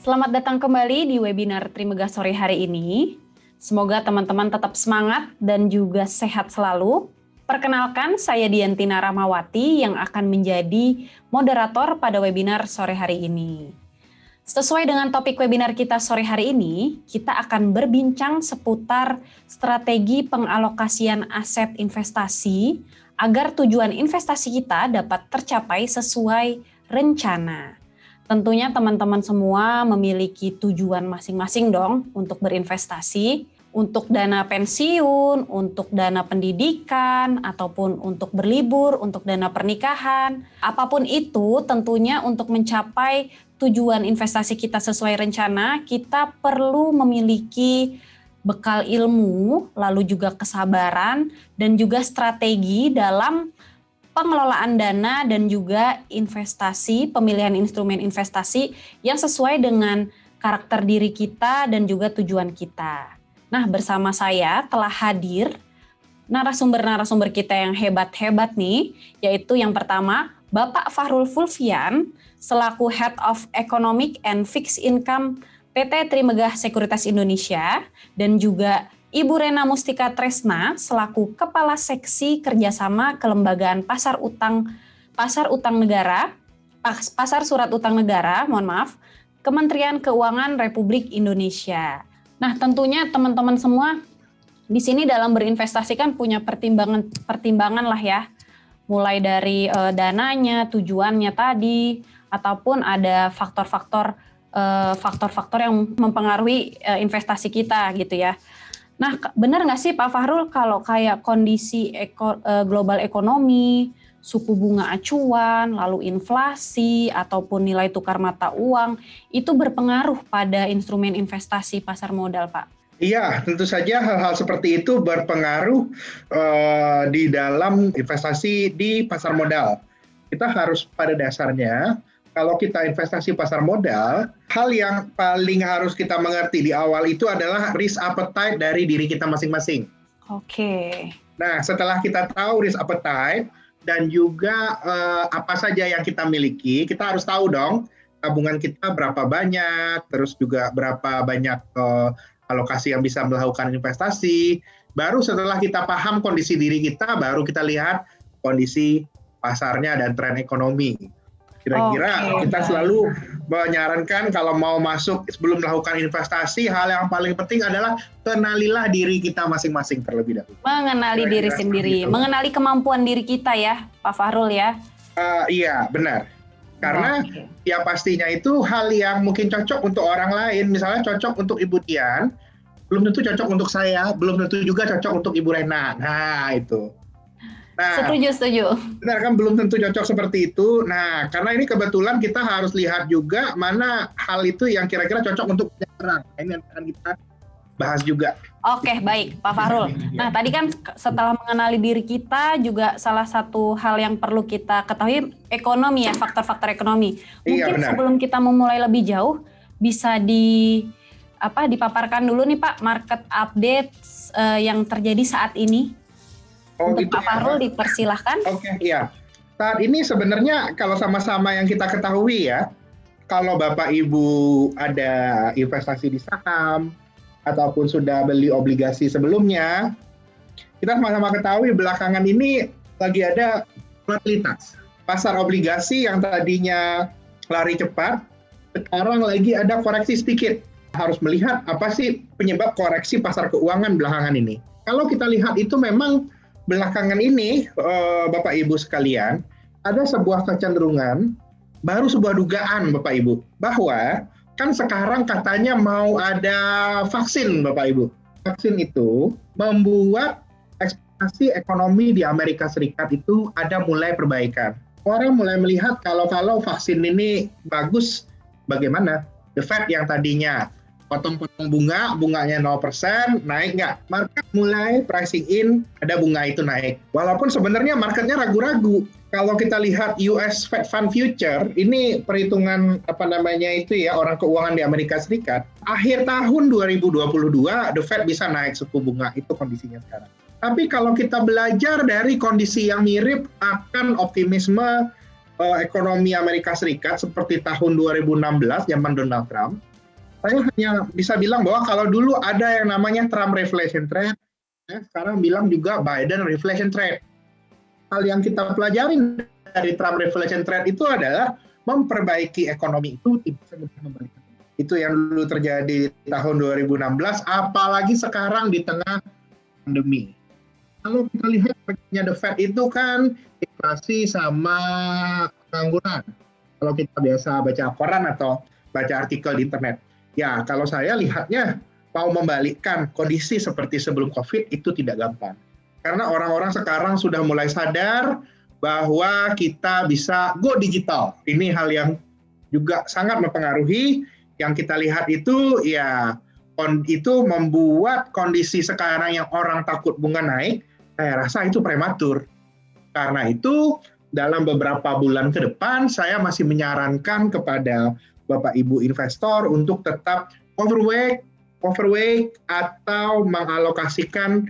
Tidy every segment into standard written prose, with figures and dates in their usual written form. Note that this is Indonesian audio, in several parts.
Selamat datang kembali di webinar Trimegah sore hari ini. Semoga teman-teman tetap semangat dan juga sehat selalu. Perkenalkan, saya Diantina Rahmawati yang akan menjadi moderator pada webinar sore hari ini. Sesuai dengan topik webinar kita sore hari ini, kita akan berbincang seputar strategi pengalokasian aset investasi agar tujuan investasi kita dapat tercapai sesuai rencana. Tentunya teman-teman semua memiliki tujuan masing-masing dong untuk berinvestasi, untuk dana pensiun, untuk dana pendidikan, ataupun untuk berlibur, untuk dana pernikahan. Apapun itu tentunya untuk mencapai tujuan investasi kita sesuai rencana, kita perlu memiliki bekal ilmu, lalu juga kesabaran, dan juga strategi dalam pengelolaan dana dan juga investasi, pemilihan instrumen investasi yang sesuai dengan karakter diri kita dan juga tujuan kita. Nah, bersama saya telah hadir narasumber-narasumber kita yang hebat-hebat nih, yaitu yang pertama, Bapak Fahrul Fulvian, selaku Head of Economic and Fixed Income PT Trimegah Sekuritas Indonesia, dan juga Ibu Rena Mustika Tresna selaku Kepala Seksi Kerjasama Kelembagaan Pasar Surat Utang Negara, Kementerian Keuangan Republik Indonesia. Nah, tentunya teman-teman semua di sini dalam berinvestasi kan punya pertimbangan lah ya, mulai dari dananya, tujuannya tadi, ataupun ada faktor-faktor yang mempengaruhi investasi kita gitu ya. Nah, benar nggak sih Pak Fahrul kalau kayak kondisi global ekonomi, suku bunga acuan, lalu inflasi, ataupun nilai tukar mata uang, itu berpengaruh pada instrumen investasi pasar modal, Pak? Iya, tentu saja hal-hal seperti itu berpengaruh di dalam investasi di pasar modal. Kita harus pada dasarnya, kalau kita investasi pasar modal, hal yang paling harus kita mengerti di awal itu adalah risk appetite dari diri kita masing-masing. Oke. Nah, setelah kita tahu risk appetite dan juga apa saja yang kita miliki, kita harus tahu dong tabungan kita berapa banyak, terus juga berapa banyak alokasi yang bisa melakukan investasi. Baru setelah kita paham kondisi diri kita, baru kita lihat kondisi pasarnya dan tren ekonomi. Kira-kira kita selalu menyarankan kalau mau masuk sebelum melakukan investasi, hal yang paling penting adalah kenalilah diri kita masing-masing terlebih dahulu. Mengenali diri sendiri, mengenali kemampuan diri kita ya, Pak Fahrul ya? Iya, benar. Karena ya pastinya itu hal yang mungkin cocok untuk orang lain, misalnya cocok untuk Ibu Dian, belum tentu cocok untuk saya, belum tentu juga cocok untuk Ibu Rena. Nah, itu. Nah, setuju. Benar kan, belum tentu cocok seperti itu. Nah, karena ini kebetulan kita harus lihat juga mana hal itu yang kira-kira cocok untuk orang. Ini yang akan kita bahas juga. Oke, baik Pak Fahrul. Nah, tadi kan setelah mengenali diri kita juga salah satu hal yang perlu kita ketahui ekonomi ya, faktor-faktor ekonomi. Mungkin sebelum kita memulai lebih jauh bisa dipaparkan dulu nih Pak market update yang terjadi saat ini. Untuk Pak Fahrul dipersilahkan. Oke, iya. Saat ini sebenarnya kalau sama-sama yang kita ketahui ya, kalau Bapak Ibu ada investasi di saham ataupun sudah beli obligasi sebelumnya, kita sama-sama ketahui belakangan ini lagi ada volatilitas. Pasar obligasi yang tadinya lari cepat, sekarang lagi ada koreksi sedikit. Harus melihat apa sih penyebab koreksi pasar keuangan belakangan ini. Kalau kita lihat itu memang belakangan ini, Bapak Ibu sekalian, ada sebuah kecenderungan, baru sebuah dugaan Bapak Ibu, bahwa kan sekarang katanya mau ada vaksin Bapak Ibu. Vaksin itu membuat ekspektasi ekonomi di Amerika Serikat itu ada mulai perbaikan. Orang mulai melihat kalau vaksin ini bagus, bagaimana? The Fed yang tadinya potong-potong bunganya 0%, naik nggak? Market mulai pricing in, ada bunga itu naik. Walaupun sebenarnya marketnya ragu-ragu. Kalau kita lihat US Fed Fund Future, ini perhitungan orang keuangan di Amerika Serikat, akhir tahun 2022, The Fed bisa naik suku bunga, itu kondisinya sekarang. Tapi kalau kita belajar dari kondisi yang mirip akan optimisme ekonomi Amerika Serikat seperti tahun 2016, zaman Donald Trump, Saya hanya bisa bilang bahwa kalau dulu ada yang namanya Trump reflation trade, sekarang bilang juga Biden reflation trade. Hal yang kita pelajarin dari Trump reflation trade itu adalah memperbaiki ekonomi itu tidak semudah membalikkan. Itu yang dulu terjadi di tahun 2016, apalagi sekarang di tengah pandemi. Kalau kita lihat bagiannya The Fed itu kan inflasi sama pengangguran. Kalau kita biasa baca koran atau baca artikel di internet. Ya, kalau saya lihatnya mau membalikkan kondisi seperti sebelum COVID itu tidak gampang. Karena orang-orang sekarang sudah mulai sadar bahwa kita bisa go digital. Ini hal yang juga sangat mempengaruhi. Yang kita lihat itu ya itu membuat kondisi sekarang yang orang takut bunga naik, saya rasa itu prematur. Karena itu dalam beberapa bulan ke depan saya masih menyarankan kepada Bapak Ibu investor untuk tetap overweight atau mengalokasikan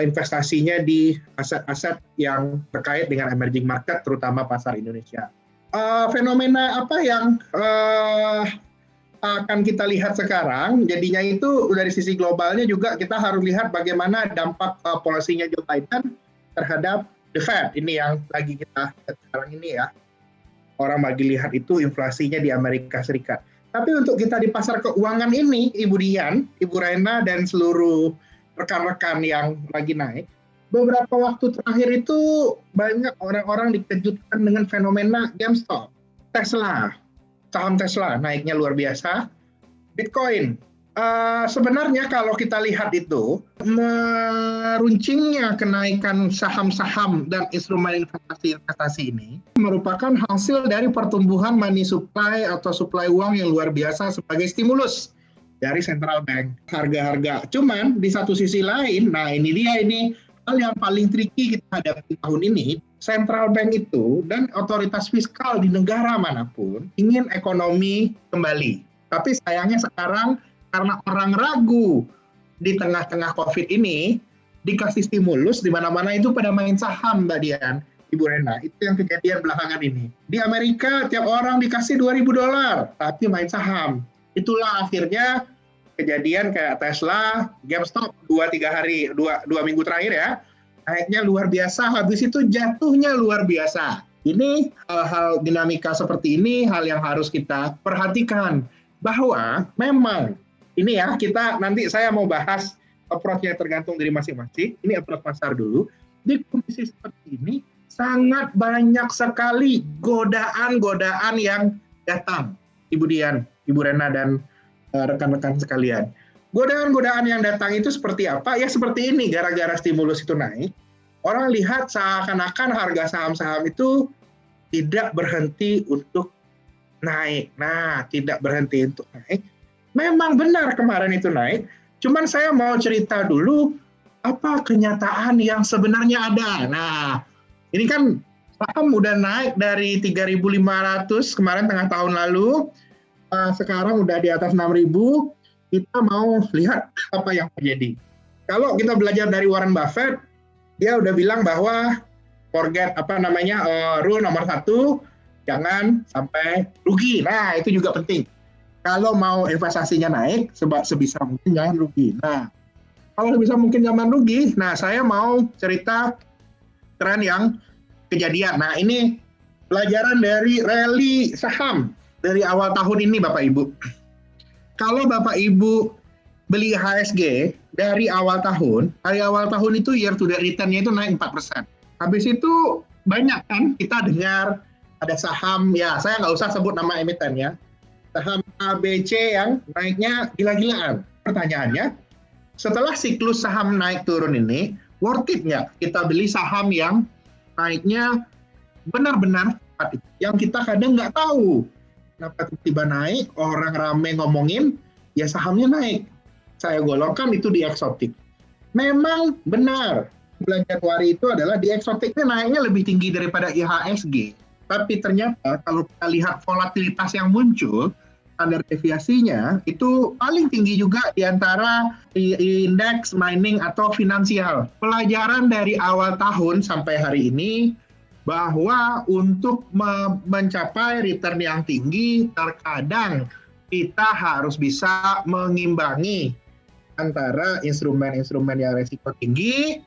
investasinya di aset-aset yang terkait dengan emerging market, terutama pasar Indonesia. Fenomena apa yang akan kita lihat sekarang, jadinya itu dari sisi globalnya juga kita harus lihat bagaimana dampak polisinya Joe Biden terhadap The Fed. Ini yang lagi kita lihat sekarang ini ya. Orang bagi lihat itu inflasinya di Amerika Serikat. Tapi untuk kita di pasar keuangan ini, Ibu Dian, Ibu Rena, dan seluruh rekan-rekan yang lagi naik, beberapa waktu terakhir itu banyak orang-orang dikejutkan dengan fenomena GameStop, Tesla, saham Tesla naiknya luar biasa, Bitcoin. Sebenarnya kalau kita lihat itu, meruncingnya kenaikan saham-saham dan instrumen investasi ini merupakan hasil dari pertumbuhan money supply atau supply uang yang luar biasa sebagai stimulus dari central bank. Harga-harga. Cuman di satu sisi lain, nah ini dia ini hal yang paling tricky kita hadapi tahun ini, central bank itu dan otoritas fiskal di negara manapun ingin ekonomi kembali. Tapi sayangnya sekarang karena orang ragu di tengah-tengah COVID ini, dikasih stimulus di mana-mana itu pada main saham, Mbak Dian, Ibu Rena. Itu yang kejadian belakangan ini. Di Amerika tiap orang dikasih $2.000, tapi main saham. Itulah akhirnya kejadian kayak Tesla, GameStop 2 minggu terakhir ya, naiknya luar biasa, habis itu jatuhnya luar biasa. Ini hal-hal dinamika seperti ini, hal yang harus kita perhatikan. Bahwa memang ini ya, kita nanti saya mau bahas approach-nya tergantung dari masing-masing. Ini approach pasar dulu. Di kondisi seperti ini, sangat banyak sekali godaan-godaan yang datang. Ibu Dian, Ibu Rena, dan rekan-rekan sekalian. Godaan-godaan yang datang itu seperti apa? Ya seperti ini, gara-gara stimulus itu naik. Orang lihat seakan-akan harga saham-saham itu tidak berhenti untuk naik. Nah, tidak berhenti untuk naik. Memang benar kemarin itu naik, cuman saya mau cerita dulu apa kenyataan yang sebenarnya ada. Nah, ini kan saham udah naik dari 3.500 kemarin tengah tahun lalu, sekarang udah di atas 6.000, kita mau lihat apa yang terjadi. Kalau kita belajar dari Warren Buffett, dia udah bilang bahwa rule nomor 1, jangan sampai rugi. Nah, itu juga penting. Kalau mau investasinya naik, sebisa mungkin jangan rugi. Nah, kalau sebisa mungkin jangan rugi, nah saya mau cerita tren yang kejadian. Nah, ini pelajaran dari rally saham dari awal tahun ini, Bapak Ibu. Kalau Bapak Ibu beli IHSG dari awal tahun itu year to date return-nya itu naik 4%. Habis itu banyak kan kita dengar ada saham, ya saya nggak usah sebut nama emitennya, saham ABC yang naiknya gila-gilaan. Pertanyaannya, setelah siklus saham naik turun ini, worth it nggak kita beli saham yang naiknya benar-benar cepat? Yang kita kadang nggak tahu kenapa tiba-tiba naik, orang rame ngomongin, ya sahamnya naik. Saya golongkan itu di eksotik. Memang benar, bulan Januari itu adalah di eksotiknya naiknya lebih tinggi daripada IHSG. Tapi ternyata kalau kita lihat volatilitas yang muncul, standar deviasinya itu paling tinggi juga di antara indeks mining atau finansial. Pelajaran dari awal tahun sampai hari ini, bahwa untuk mencapai return yang tinggi, terkadang kita harus bisa mengimbangi antara instrumen-instrumen yang resiko tinggi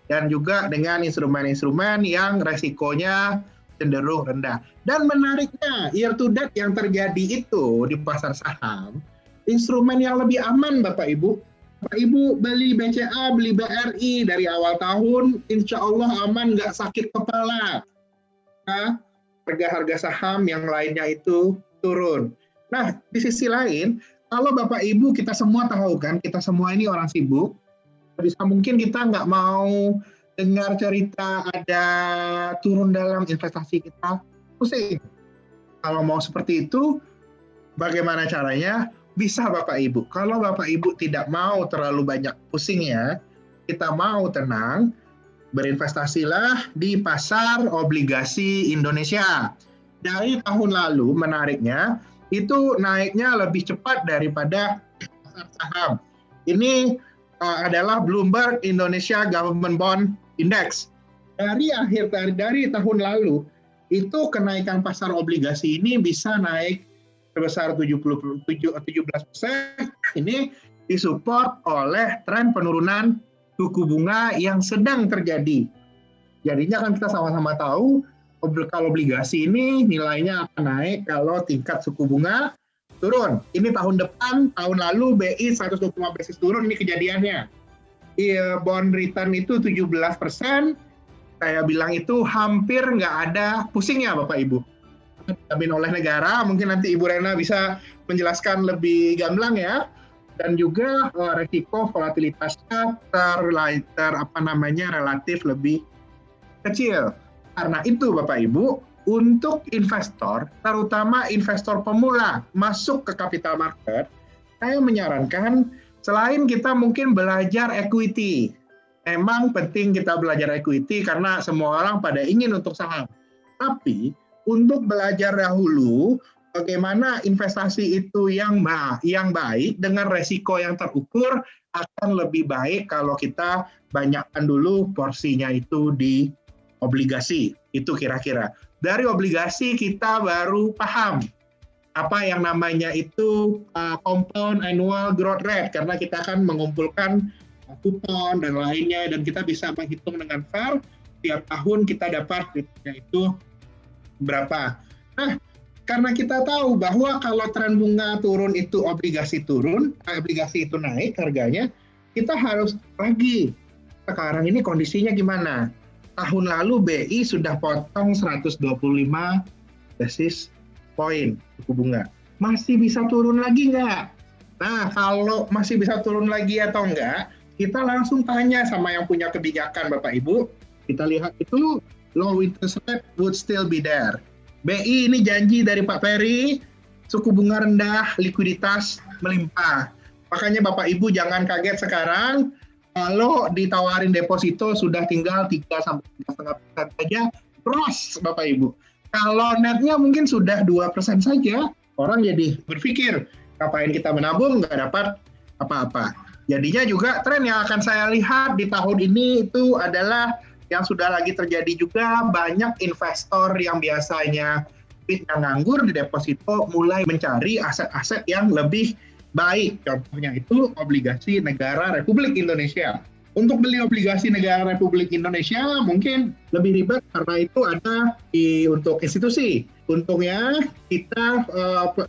dan juga dengan instrumen-instrumen yang resikonya cenderung rendah. Dan menariknya, year to date yang terjadi itu di pasar saham, instrumen yang lebih aman Bapak Ibu. Bapak Ibu beli BCA, beli BRI dari awal tahun, insya Allah aman, nggak sakit kepala. Nah, harga-harga saham yang lainnya itu turun. Nah, di sisi lain, kalau Bapak Ibu kita semua tahu kan, kita semua ini orang sibuk, bisa mungkin kita nggak mau dengar cerita ada turun dalam investasi kita, pusing. Kalau mau seperti itu, bagaimana caranya? Bisa Bapak Ibu. Kalau Bapak Ibu tidak mau terlalu banyak pusingnya, kita mau tenang, berinvestasilah di pasar obligasi Indonesia. Dari tahun lalu, menariknya, itu naiknya lebih cepat daripada pasar saham. Ini adalah Bloomberg Indonesia Government Bond Index. Dari tahun lalu, itu kenaikan pasar obligasi ini bisa naik sebesar 17%. Ini disupport oleh tren penurunan suku bunga yang sedang terjadi. Jadinya kan kita sama-sama tahu kalau obligasi ini nilainya akan naik kalau tingkat suku bunga turun. Ini tahun depan, tahun lalu BI 125 basis turun, ini kejadiannya. Bond return itu 17%, saya bilang itu hampir nggak ada pusingnya Bapak Ibu. Dijamin oleh negara, mungkin nanti Ibu Rena bisa menjelaskan lebih gamblang ya. Dan juga resiko volatilitasnya relatif lebih kecil. Karena itu Bapak Ibu, untuk investor, terutama investor pemula masuk ke capital market, saya menyarankan selain kita mungkin belajar equity, memang penting kita belajar equity karena semua orang pada ingin untuk saham. Tapi untuk belajar dahulu bagaimana investasi itu yang baik dengan resiko yang terukur akan lebih baik kalau kita banyakkan dulu porsinya itu di obligasi. Itu kira-kira. Dari obligasi kita baru paham apa yang namanya itu compound annual growth rate, karena kita akan mengumpulkan kupon dan lainnya, dan kita bisa menghitung dengan fair tiap tahun kita dapat returnnya itu berapa. Nah, karena kita tahu bahwa kalau tren bunga turun itu obligasi turun, obligasi itu naik harganya, kita harus lagi. Sekarang ini kondisinya gimana? Tahun lalu BI sudah potong 125 basis poin suku bunga. Masih bisa turun lagi nggak? Nah, kalau masih bisa turun lagi atau enggak, kita langsung tanya sama yang punya kebijakan Bapak Ibu. Kita lihat itu low interest rate would still be there. BI ini janji dari Pak Ferry, suku bunga rendah, likuiditas melimpah. Makanya Bapak Ibu jangan kaget sekarang kalau ditawarin deposito sudah tinggal 3-3,5% saja, cross Bapak Ibu. Kalau netnya mungkin sudah 2% saja, orang jadi berpikir, ngapain kita menabung, nggak dapat apa-apa. Jadinya juga tren yang akan saya lihat di tahun ini itu adalah yang sudah lagi terjadi juga, banyak investor yang biasanya duitnya nganggur di deposito mulai mencari aset-aset yang lebih baik. Contohnya itu obligasi negara Republik Indonesia. Untuk beli obligasi negara Republik Indonesia mungkin lebih ribet karena itu ada untuk institusi. Untungnya kita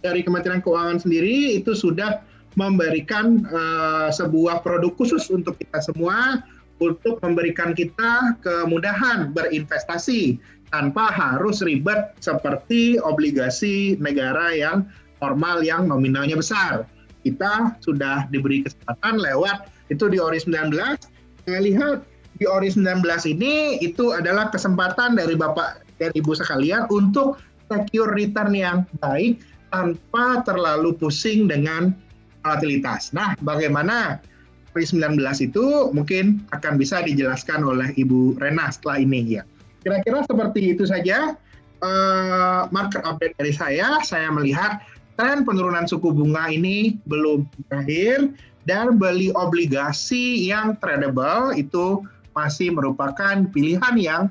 dari Kementerian Keuangan sendiri itu sudah memberikan sebuah produk khusus untuk kita semua, untuk memberikan kita kemudahan berinvestasi tanpa harus ribet seperti obligasi negara yang normal yang nominalnya besar. Kita sudah diberi kesempatan lewat itu di ORI 19. Saya lihat di ORI 19 ini itu adalah kesempatan dari Bapak dan Ibu sekalian untuk secure return yang baik tanpa terlalu pusing dengan volatilitas. Nah, bagaimana ORI 19 itu mungkin akan bisa dijelaskan oleh Ibu Rena setelah ini ya. Kira-kira seperti itu saja market update dari saya. Saya melihat tren penurunan suku bunga ini belum berakhir dan beli obligasi yang tradable itu masih merupakan pilihan yang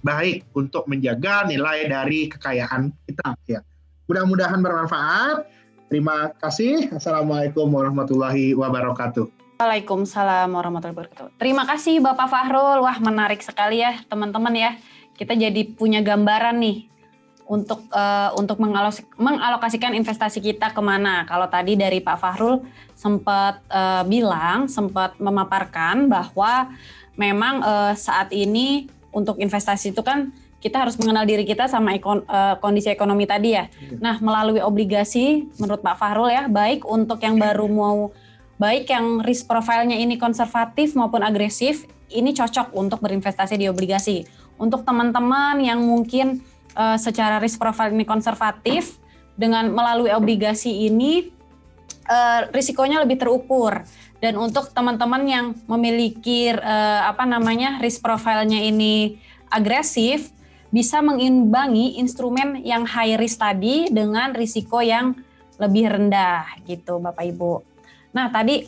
baik untuk menjaga nilai dari kekayaan kita. Ya. Mudah-mudahan bermanfaat. Terima kasih. Assalamualaikum warahmatullahi wabarakatuh. Waalaikumsalam warahmatullahi wabarakatuh. Terima kasih Bapak Fahrul. Wah, menarik sekali ya teman-teman ya. Kita jadi punya gambaran nih untuk mengalokasikan investasi kita kemana. Kalau tadi dari Pak Fahrul sempat sempat memaparkan bahwa memang saat ini untuk investasi itu kan kita harus mengenal diri kita sama kondisi ekonomi tadi ya. Nah, melalui obligasi menurut Pak Fahrul ya, baik untuk yang baik yang risk profile-nya ini konservatif maupun agresif, ini cocok untuk berinvestasi di obligasi. Untuk teman-teman yang mungkin secara risk profile ini konservatif, dengan melalui obligasi ini risikonya lebih terukur. Dan untuk teman-teman yang memiliki risk profile-nya ini agresif, bisa mengimbangi instrumen yang high risk tadi dengan risiko yang lebih rendah gitu Bapak Ibu. Nah tadi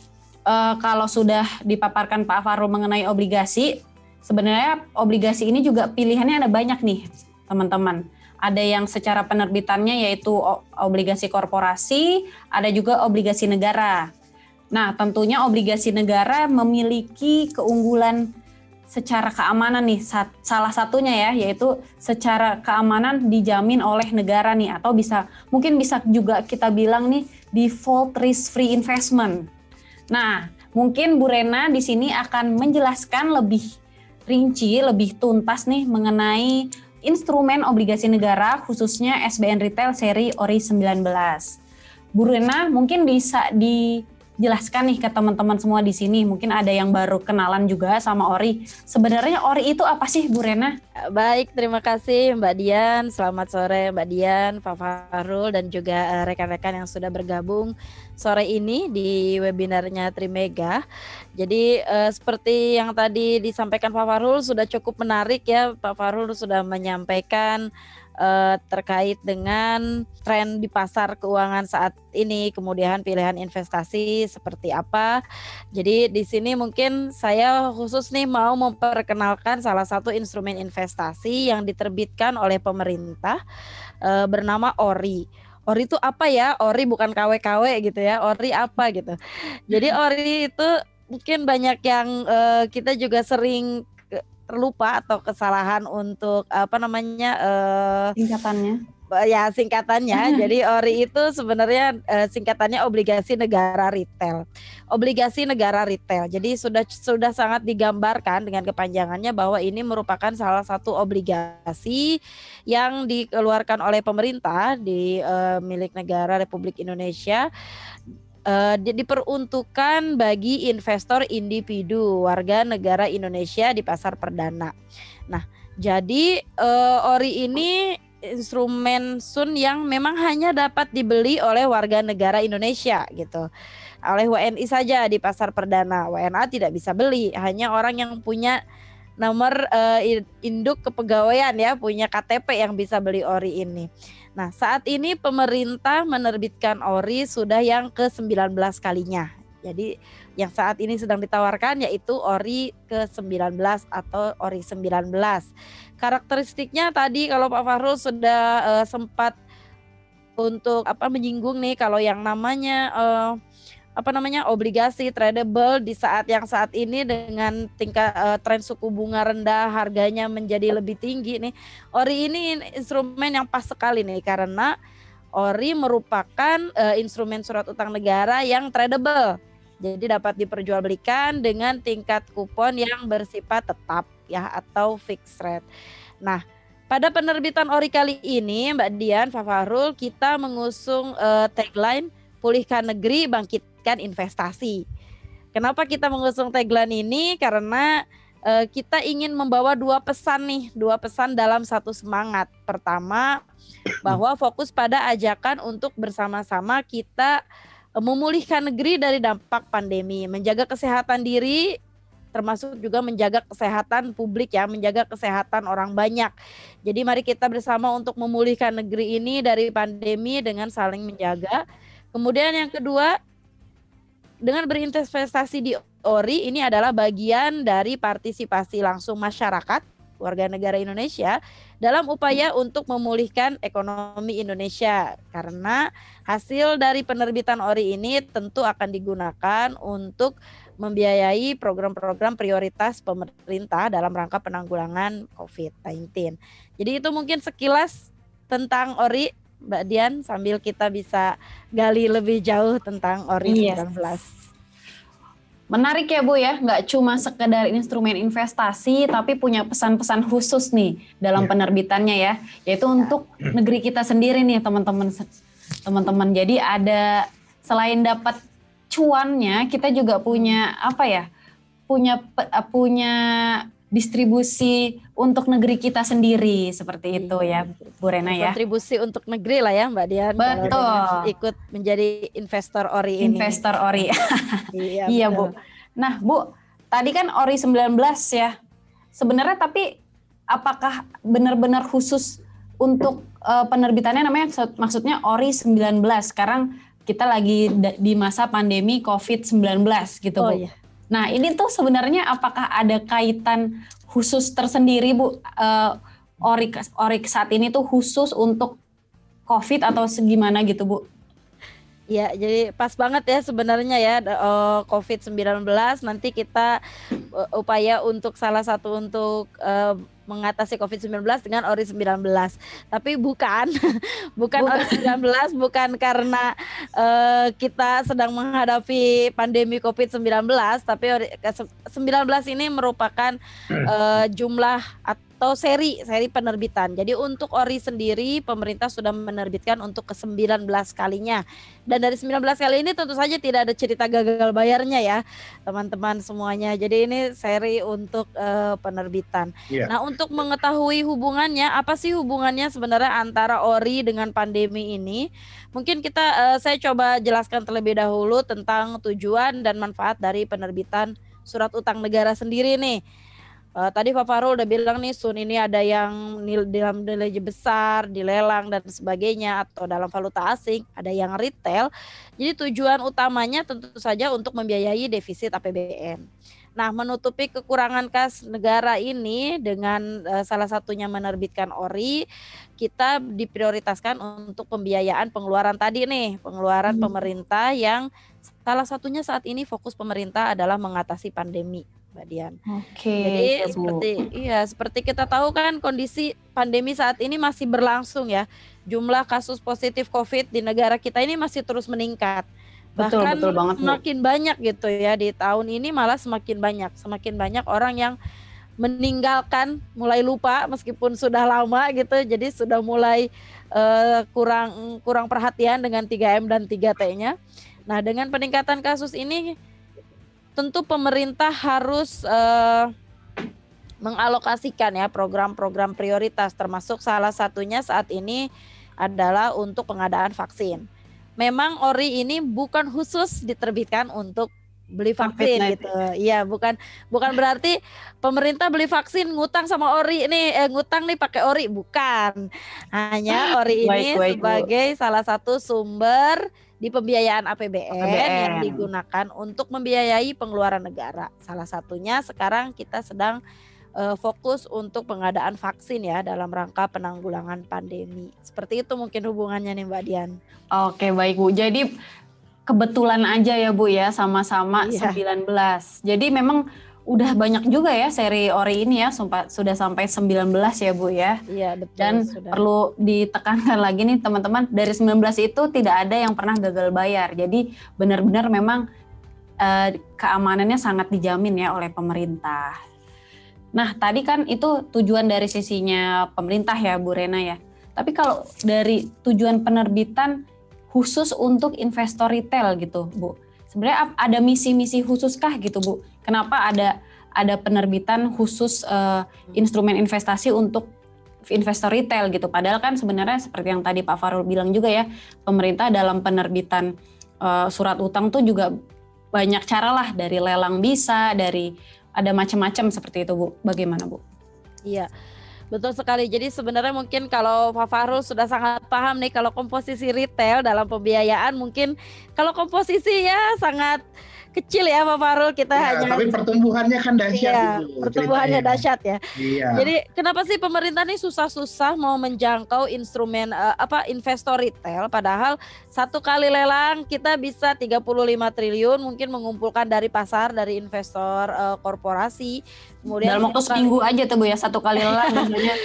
kalau sudah dipaparkan Pak Fahrul mengenai obligasi, sebenarnya obligasi ini juga pilihannya ada banyak nih teman-teman. Ada yang secara penerbitannya yaitu obligasi korporasi, ada juga obligasi negara. Nah tentunya obligasi negara memiliki keunggulan secara keamanan nih, salah satunya ya, yaitu secara keamanan dijamin oleh negara nih, atau mungkin bisa juga kita bilang nih default risk free investment. Nah, mungkin Bu Rena di sini akan menjelaskan lebih rinci, lebih tuntas nih mengenai instrumen obligasi negara, khususnya SBN Retail seri ORI 19. Bu Rena mungkin bisa dijelaskan nih ke teman-teman semua di sini, mungkin ada yang baru kenalan juga sama ORI. Sebenarnya ORI itu apa sih Bu Rena? Baik, terima kasih Mbak Dian. Selamat sore Mbak Dian, Pak Fahrul, dan juga rekan-rekan yang sudah bergabung sore ini di webinarnya Trimega. Jadi seperti yang tadi disampaikan Pak Fahrul sudah cukup menarik ya. Pak Fahrul sudah menyampaikan terkait dengan tren di pasar keuangan saat ini, kemudian pilihan investasi seperti apa. Jadi di sini mungkin saya khusus nih mau memperkenalkan salah satu instrumen investasi yang diterbitkan oleh pemerintah bernama ORI. ORI itu apa ya? ORI bukan KW-KW gitu ya. ORI apa gitu. Jadi ORI itu mungkin banyak yang kita juga sering terlupa atau kesalahan untuk singkatannya. Jadi ORI itu sebenarnya singkatannya obligasi negara retail. Obligasi negara retail. Jadi sudah sangat digambarkan dengan kepanjangannya bahwa ini merupakan salah satu obligasi yang dikeluarkan oleh pemerintah di milik negara Republik Indonesia. Diperuntukkan bagi investor individu warga negara Indonesia di pasar perdana. Nah, jadi ORI ini instrumen SUN yang memang hanya dapat dibeli oleh warga negara Indonesia gitu. Oleh WNI saja di pasar perdana. WNA tidak bisa beli, hanya orang yang punya nomor induk kepegawaian ya, punya KTP yang bisa beli ORI ini. Nah, saat ini pemerintah menerbitkan ORI sudah yang ke-19 kalinya. Jadi yang saat ini sedang ditawarkan yaitu ORI ke-19 atau ORI 19. Karakteristiknya tadi kalau Pak Fahrul sudah sempat untuk menyinggung nih, kalau yang namanya obligasi tradable di saat ini dengan tingkat tren suku bunga rendah, harganya menjadi lebih tinggi nih. ORI ini instrumen yang pas sekali nih, karena ORI merupakan instrumen surat utang negara yang tradable. Jadi dapat diperjualbelikan dengan tingkat kupon yang bersifat tetap ya, atau fixed rate. Nah, pada penerbitan ORI kali ini Mbak Dian, Pak Fahrul, kita mengusung tagline pulihkan negeri, bangkitkan investasi. Kenapa kita mengusung tagline ini? Karena kita ingin membawa dua pesan dalam satu semangat. Pertama, bahwa fokus pada ajakan untuk bersama-sama kita memulihkan negeri dari dampak pandemi, menjaga kesehatan diri, termasuk juga menjaga kesehatan publik ya, menjaga kesehatan orang banyak. Jadi mari kita bersama untuk memulihkan negeri ini dari pandemi dengan saling menjaga. Kemudian yang kedua, dengan berinvestasi di ORI ini adalah bagian dari partisipasi langsung masyarakat warga negara Indonesia dalam upaya untuk memulihkan ekonomi Indonesia. Karena hasil dari penerbitan ORI ini tentu akan digunakan untuk membiayai program-program prioritas pemerintah dalam rangka penanggulangan COVID-19. Jadi itu mungkin sekilas tentang ORI, Mbak Dian, sambil kita bisa gali lebih jauh tentang ORI 19. Menarik ya Bu ya, nggak cuma sekedar instrumen investasi, tapi punya pesan-pesan khusus nih dalam penerbitannya ya, yaitu untuk negeri kita sendiri nih teman-teman. Jadi ada, selain dapat cuannya, kita juga punya punya distribusi untuk negeri kita sendiri, seperti itu ya Bu Rena ya. Kontribusi untuk negeri lah ya Mbak Dian. Betul. Ikut menjadi investor ORI ini. Investor ORI. Iya Bu. Nah Bu, tadi kan ORI 19 ya. Sebenarnya tapi apakah benar-benar khusus untuk penerbitannya, namanya maksudnya ORI 19. Sekarang kita lagi di masa pandemi COVID-19 gitu Bu. Iya. Nah ini tuh sebenarnya apakah ada kaitan khusus tersendiri Bu, ORI saat ini tuh khusus untuk COVID atau segimana gitu Bu? Ya, jadi pas banget ya sebenarnya ya COVID-19, nanti kita upaya untuk salah satu untuk mengatasi COVID-19 dengan ORI 19. Tapi bukan ORI 19, bukan karena kita sedang menghadapi pandemi COVID-19, tapi ORI 19 ini merupakan jumlah atau seri penerbitan. Jadi untuk ORI sendiri pemerintah sudah menerbitkan untuk ke-19 kalinya. Dan dari 19 kali ini tentu saja tidak ada cerita gagal bayarnya ya teman-teman semuanya. Jadi ini seri untuk penerbitan. Nah, untuk mengetahui hubungannya, apa sih hubungannya sebenarnya antara ORI dengan pandemi ini? Mungkin saya coba jelaskan terlebih dahulu tentang tujuan dan manfaat dari penerbitan surat utang negara sendiri nih. Tadi Pak Farul udah bilang nih, SUN ini ada yang dalam nilai besar, dilelang dan sebagainya, atau dalam valuta asing, ada yang retail. Jadi tujuan utamanya tentu saja untuk membiayai defisit APBN. Nah, menutupi kekurangan kas negara ini dengan salah satunya menerbitkan ORI, kita diprioritaskan untuk pembiayaan pengeluaran tadi nih, pengeluaran pemerintah yang salah satunya saat ini fokus pemerintah adalah mengatasi pandemi, Mbak Dian. Jadi seperti kita tahu kan kondisi pandemi saat ini masih berlangsung ya. Jumlah kasus positif COVID di negara kita ini masih terus meningkat. Bahkan betul banget, Bu. semakin banyak gitu ya, di tahun ini malah semakin banyak orang yang meninggalkan, mulai lupa meskipun sudah lama gitu. Jadi sudah mulai kurang perhatian dengan 3M dan 3T-nya. Nah, dengan peningkatan kasus ini tentu pemerintah harus mengalokasikan ya program-program prioritas, termasuk salah satunya saat ini adalah untuk pengadaan vaksin. Memang ORI ini bukan khusus diterbitkan untuk beli vaksin gitu. Iya, bukan berarti pemerintah beli vaksin ngutang sama ORI nih, ngutang nih pakai ORI, bukan. Hanya ORI ini sebagai salah satu sumber di pembiayaan APBN yang digunakan untuk membiayai pengeluaran negara. Salah satunya sekarang kita sedang fokus untuk pengadaan vaksin ya dalam rangka penanggulangan pandemi. Seperti itu mungkin hubungannya nih Mbak Dian. Oke, baik Bu. Jadi kebetulan aja ya Bu ya, sama-sama 19. Jadi memang udah banyak juga ya seri ORI ini ya, sudah sampai 19 ya Bu ya. Iya, betul. Dan perlu ditekankan lagi nih teman-teman, dari 19 itu tidak ada yang pernah gagal bayar. Jadi benar-benar memang keamanannya sangat dijamin ya oleh pemerintah. Nah, tadi kan itu tujuan dari sisinya pemerintah ya Bu Rena ya. Tapi kalau dari tujuan penerbitan khusus untuk investor retail gitu Bu, sebenarnya ada misi-misi khususkah gitu Bu? Kenapa ada penerbitan khusus instrumen investasi untuk investor retail gitu? Padahal kan sebenarnya seperti yang tadi Pak Farul bilang juga ya, pemerintah dalam penerbitan surat utang tuh juga banyak cara lah, dari lelang bisa, dari ada macam-macam seperti itu Bu. Bagaimana Bu? Iya, betul sekali. Jadi sebenarnya mungkin kalau Pak Farul sudah sangat paham nih kalau komposisi retail dalam pembiayaan, mungkin kalau komposisi ya sangat kecil ya Pak Farul, kita Ya, hanya tapi pertumbuhannya kan dahsyat iya, Ibu, pertumbuhannya ceritanya. dahsyat ya. Iya. Jadi kenapa sih pemerintah ini susah-susah mau menjangkau instrumen investor retail, padahal satu kali lelang kita bisa 35 triliun mungkin mengumpulkan dari pasar, dari investor korporasi. Kemudian Dalam waktu seminggu aja tuh Bu ya, satu kali lelang biasanya.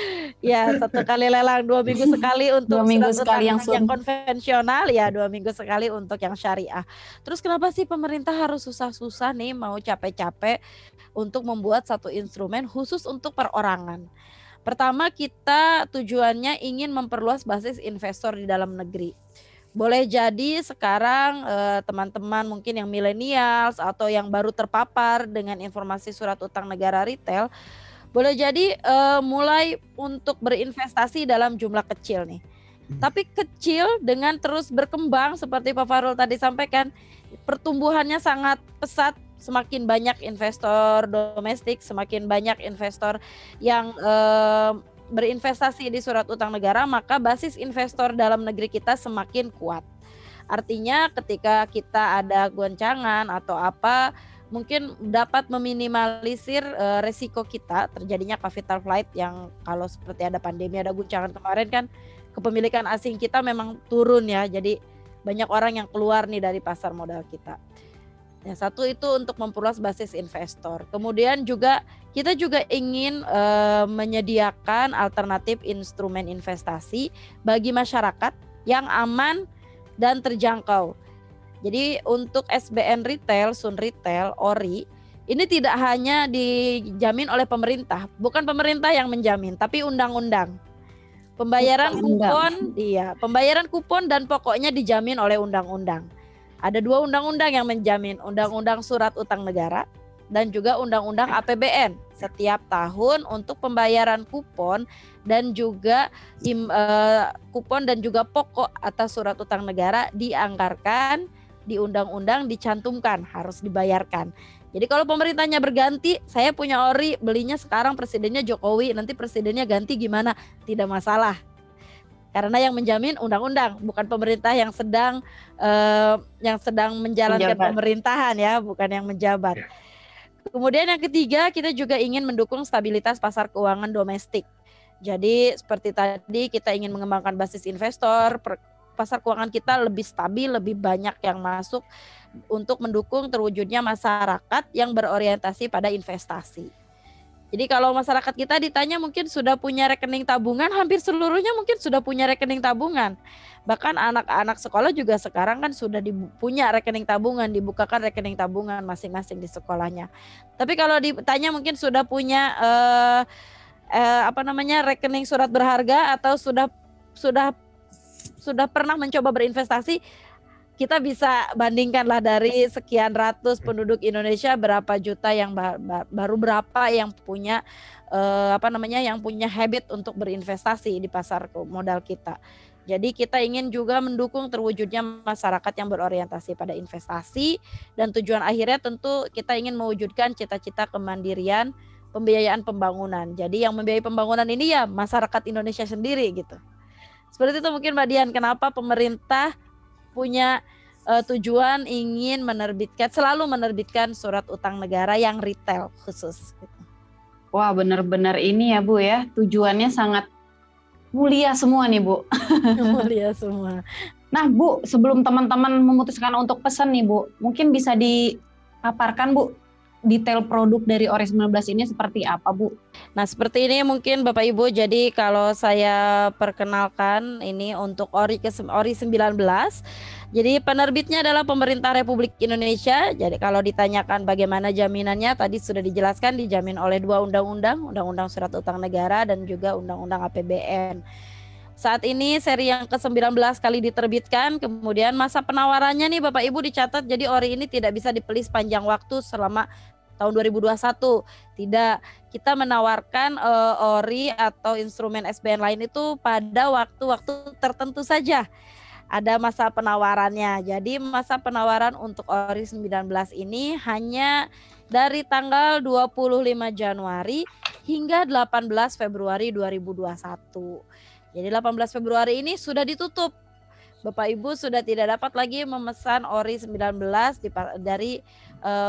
ya, satu kali lelang, 2 minggu sekali 2 untuk minggu surat sekali utang yang yang sun. konvensional, ya 2 minggu sekali untuk yang syariah. Terus kenapa sih pemerintah harus susah-susah nih mau capek-capek untuk membuat satu instrumen khusus untuk perorangan? Pertama, kita tujuannya ingin memperluas basis investor di dalam negeri. Boleh jadi sekarang teman-teman mungkin yang milenials atau yang baru terpapar dengan informasi surat utang negara retail, boleh jadi mulai untuk berinvestasi dalam jumlah kecil nih. Tapi kecil dengan terus berkembang seperti Pak Farul tadi sampaikan, pertumbuhannya sangat pesat, semakin banyak investor domestik, semakin banyak investor yang berinvestasi di surat utang negara, maka basis investor dalam negeri kita semakin kuat. Artinya ketika kita ada goncangan atau apa, mungkin dapat meminimalisir resiko kita terjadinya capital flight yang kalau seperti ada pandemi, ada goncangan kemarin kan, kepemilikan asing kita memang turun ya. Jadi banyak orang yang keluar nih dari pasar modal kita. Ya, satu itu untuk memperluas basis investor. Kemudian juga kita juga ingin menyediakan alternatif instrumen investasi bagi masyarakat yang aman dan terjangkau. Jadi untuk SBN Retail, Sun Retail, ORI, ini tidak hanya dijamin oleh pemerintah, bukan pemerintah yang menjamin, tapi undang-undang. Pembayaran kupon, iya, pembayaran kupon dan pokoknya dijamin oleh undang-undang. Ada 2 undang-undang yang menjamin, Undang-Undang Surat Utang Negara dan juga Undang-Undang APBN. Setiap tahun untuk pembayaran kupon dan juga kupon dan juga pokok atas surat utang negara dianggarkan di undang-undang, dicantumkan harus dibayarkan. Jadi kalau pemerintahnya berganti, saya punya ORI, belinya sekarang presidennya Jokowi, nanti presidennya ganti gimana? Tidak masalah. Karena yang menjamin undang-undang, bukan pemerintah yang sedang menjalankan pemerintahan ya, bukan yang menjabat. Kemudian yang ketiga, kita juga ingin mendukung stabilitas pasar keuangan domestik. Jadi seperti tadi kita ingin mengembangkan basis investor, pasar keuangan kita lebih stabil, lebih banyak yang masuk untuk mendukung terwujudnya masyarakat yang berorientasi pada investasi. Jadi kalau masyarakat kita ditanya mungkin sudah punya rekening tabungan, hampir seluruhnya mungkin sudah punya rekening tabungan. Bahkan anak-anak sekolah juga sekarang kan sudah punya rekening tabungan, dibukakan rekening tabungan masing-masing di sekolahnya. Tapi kalau ditanya mungkin sudah punya rekening surat berharga atau sudah pernah mencoba berinvestasi, kita bisa bandingkanlah dari sekian ratus penduduk Indonesia berapa juta yang baru berapa yang punya yang punya habit untuk berinvestasi di pasar modal kita. Jadi kita ingin juga mendukung terwujudnya masyarakat yang berorientasi pada investasi, dan tujuan akhirnya tentu kita ingin mewujudkan cita-cita kemandirian pembiayaan pembangunan. Jadi yang membiayai pembangunan ini ya masyarakat Indonesia sendiri gitu. Seperti itu mungkin Mbak Dian, kenapa pemerintah punya tujuan ingin selalu menerbitkan surat utang negara yang retail khusus. Wah, benar-benar ini ya Bu ya, tujuannya sangat mulia semua nih Bu. Mulia semua. Nah Bu, sebelum teman-teman memutuskan untuk pesan nih Bu, mungkin bisa dipaparkan Bu, detail produk dari ORI 19 ini seperti apa Bu? Nah seperti ini mungkin Bapak Ibu, jadi kalau saya perkenalkan ini untuk ORI 19, jadi penerbitnya adalah Pemerintah Republik Indonesia. Jadi kalau ditanyakan bagaimana jaminannya, tadi sudah dijelaskan, dijamin oleh 2 undang-undang, Undang-Undang Surat Utang Negara dan juga Undang-Undang APBN. Saat ini seri yang ke-19 kali diterbitkan, kemudian masa penawarannya nih Bapak Ibu dicatat, jadi ORI ini tidak bisa dibeli sepanjang waktu selama tahun 2021. Tidak, kita menawarkan ORI atau instrumen SBN lain itu pada waktu-waktu tertentu saja. Ada masa penawarannya. Jadi masa penawaran untuk ORI 19 ini hanya dari tanggal 25 Januari hingga 18 Februari 2021. Jadi 18 Februari ini sudah ditutup. Bapak Ibu sudah tidak dapat lagi memesan ORI 19 dari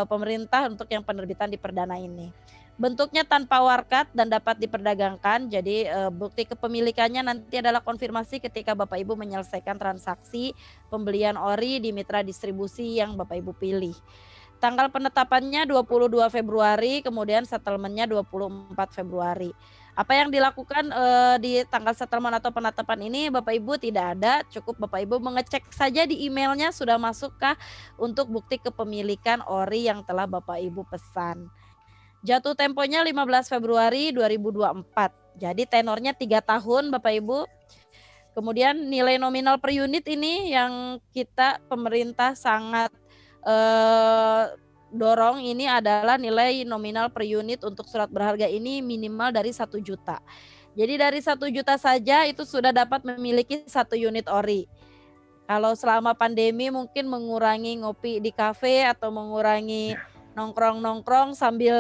pemerintah untuk yang penerbitan di perdana ini. Bentuknya tanpa warkat dan dapat diperdagangkan. Jadi bukti kepemilikannya nanti adalah konfirmasi ketika Bapak Ibu menyelesaikan transaksi pembelian ori di mitra distribusi yang Bapak Ibu pilih. Tanggal penetapannya 22 Februari, kemudian settlementnya 24 Februari. Apa yang dilakukan di tanggal settlement atau penetapan ini Bapak Ibu tidak ada, cukup Bapak Ibu mengecek saja di emailnya sudah masukkah untuk bukti kepemilikan ori yang telah Bapak Ibu pesan. Jatuh temponya 15 Februari 2024. Jadi tenornya 3 tahun Bapak Ibu. Kemudian nilai nominal per unit ini yang kita pemerintah sangat dorong ini adalah nilai nominal per unit untuk surat berharga ini minimal dari 1 juta. Jadi dari 1 juta saja itu sudah dapat memiliki 1 unit ori. Kalau selama pandemi mungkin mengurangi ngopi di kafe atau mengurangi nongkrong-nongkrong sambil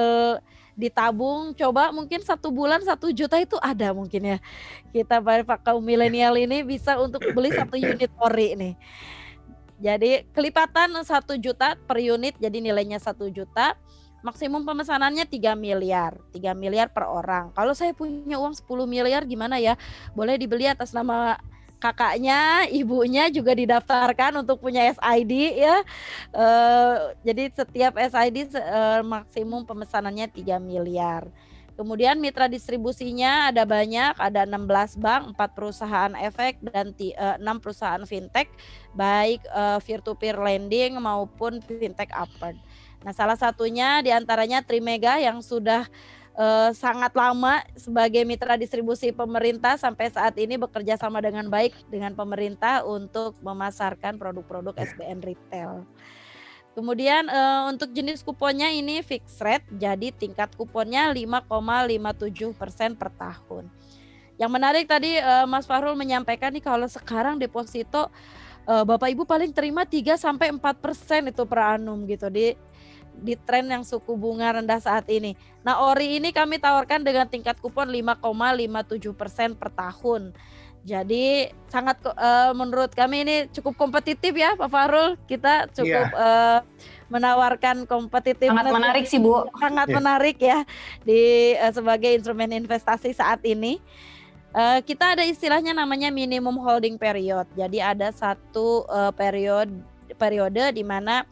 ditabung, coba mungkin 1 bulan 1 juta itu ada mungkin ya. Kita kaum milenial ini bisa untuk beli 1 unit ori nih. Jadi kelipatan 1 juta per unit, jadi nilainya 1 juta. Maksimum pemesanannya 3 miliar per orang. Kalau saya punya uang 10 miliar gimana ya? Boleh dibeli atas nama kakaknya, ibunya juga didaftarkan untuk punya SID ya. Jadi setiap SID maksimum pemesanannya 3 miliar. Kemudian mitra distribusinya ada banyak, ada 16 bank, 4 perusahaan efek dan 6 perusahaan fintech, baik peer-to-peer lending maupun fintech upward. Nah, salah satunya diantaranya Trimega yang sudah sangat lama sebagai mitra distribusi pemerintah sampai saat ini bekerja sama dengan baik dengan pemerintah untuk memasarkan produk-produk SBN retail. Kemudian untuk jenis kuponnya ini fixed rate, jadi tingkat kuponnya 5,57% per tahun. Yang menarik tadi Mas Fahrul menyampaikan nih kalau sekarang deposito Bapak Ibu paling terima 3-4% itu per annum gitu di tren yang suku bunga rendah saat ini. Nah, ori ini kami tawarkan dengan tingkat kupon 5,57% per tahun. Jadi sangat menurut kami ini cukup kompetitif ya Pak Fahrul. Kita cukup menawarkan kompetitif. Sangat menarik sih Bu. Sangat menarik ya sebagai instrumen investasi saat ini. Kita ada istilahnya namanya minimum holding period. Jadi ada satu periode di mana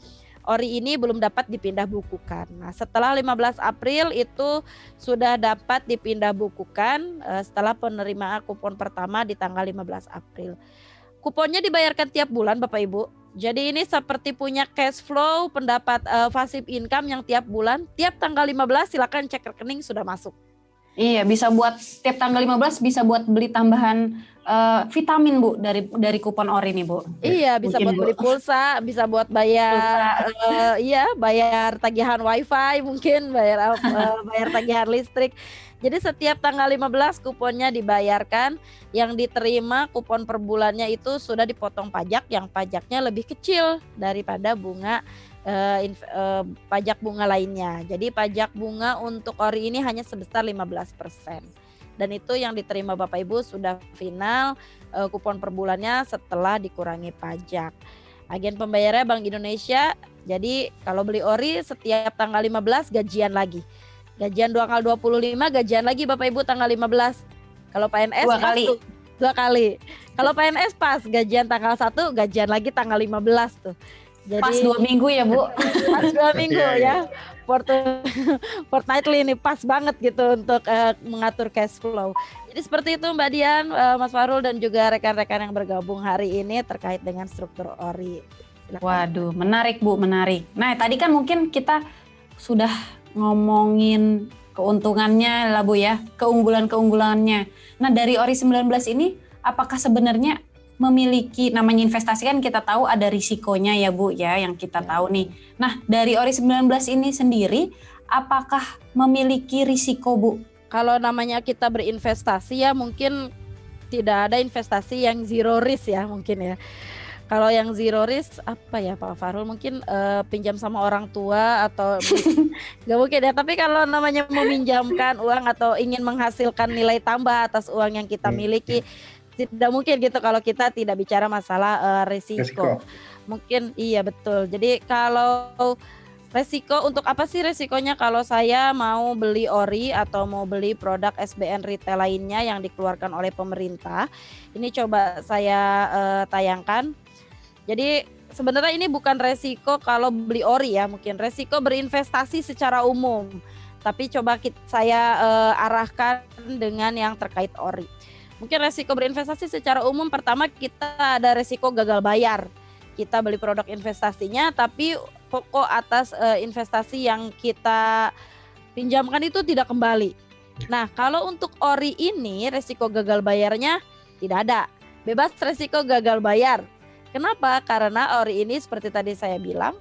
ori ini belum dapat dipindah bukukan. Nah, setelah 15 April itu sudah dapat dipindah bukukan setelah penerimaan kupon pertama di tanggal 15 April. Kuponnya dibayarkan tiap bulan Bapak Ibu. Jadi ini seperti punya cash flow pendapat passive income yang tiap bulan, tiap tanggal 15 silakan cek rekening sudah masuk. Iya, bisa buat tiap tanggal 15 bisa buat beli tambahan vitamin Bu dari kupon ori nih Bu. Iya, bisa mungkin, buat beli pulsa, bisa buat bayar bayar tagihan wifi mungkin, bayar tagihan listrik. Jadi setiap tanggal 15 kuponnya dibayarkan, yang diterima kupon per bulannya itu sudah dipotong pajak yang pajaknya lebih kecil daripada bunga pajak bunga lainnya. Jadi pajak bunga untuk ori ini hanya sebesar 15%. Dan itu yang diterima Bapak Ibu sudah final kupon per bulannya setelah dikurangi pajak. Agen pembayarnya Bank Indonesia. Jadi kalau beli ori setiap tanggal 15 gajian lagi. Gajian tanggal 25 gajian lagi Bapak Ibu tanggal 15. Kalau PNS 2 kali. Kalau PNS pas gajian tanggal 1 gajian lagi tanggal 15 tuh. Jadi, pas 2 minggu ya Bu. Pas 2 minggu ya. Fortnightly ini pas banget gitu untuk mengatur cash flow. Jadi seperti itu Mbak Dian, Mas Fahrul dan juga rekan-rekan yang bergabung hari ini terkait dengan struktur ori. Silakan. Waduh, menarik Bu, menarik. Nah, tadi kan mungkin kita sudah ngomongin keuntungannya lah Bu ya, keunggulan-keunggulannya. Nah, dari ori 19 ini apakah sebenarnya memiliki, namanya investasi kan kita tahu ada risikonya ya Bu ya, yang kita tahu nih. Nah, dari ori 19 ini sendiri apakah memiliki risiko Bu? Kalau namanya kita berinvestasi ya mungkin tidak ada investasi yang zero risk ya mungkin ya. Kalau yang zero risk apa ya Pak Fahrul, mungkin pinjam sama orang tua atau nggak mungkin ya. Tapi kalau namanya meminjamkan uang atau ingin menghasilkan nilai tambah atas uang yang kita miliki, tidak mungkin gitu kalau kita tidak bicara masalah risiko. Mungkin iya betul. Jadi kalau Resiko untuk apa sih resikonya kalau saya mau beli ori atau mau beli produk SBN retail lainnya yang dikeluarkan oleh pemerintah? Ini coba saya tayangkan. Jadi sebenarnya ini bukan resiko kalau beli ori ya, mungkin resiko berinvestasi secara umum. Tapi coba saya arahkan dengan yang terkait ori. Mungkin resiko berinvestasi secara umum, pertama kita ada resiko gagal bayar. Kita beli produk investasinya tapi pokok atas investasi yang kita pinjamkan itu tidak kembali. Nah, kalau untuk ori ini resiko gagal bayarnya tidak ada. Bebas resiko gagal bayar. Kenapa? Karena ori ini seperti tadi saya bilang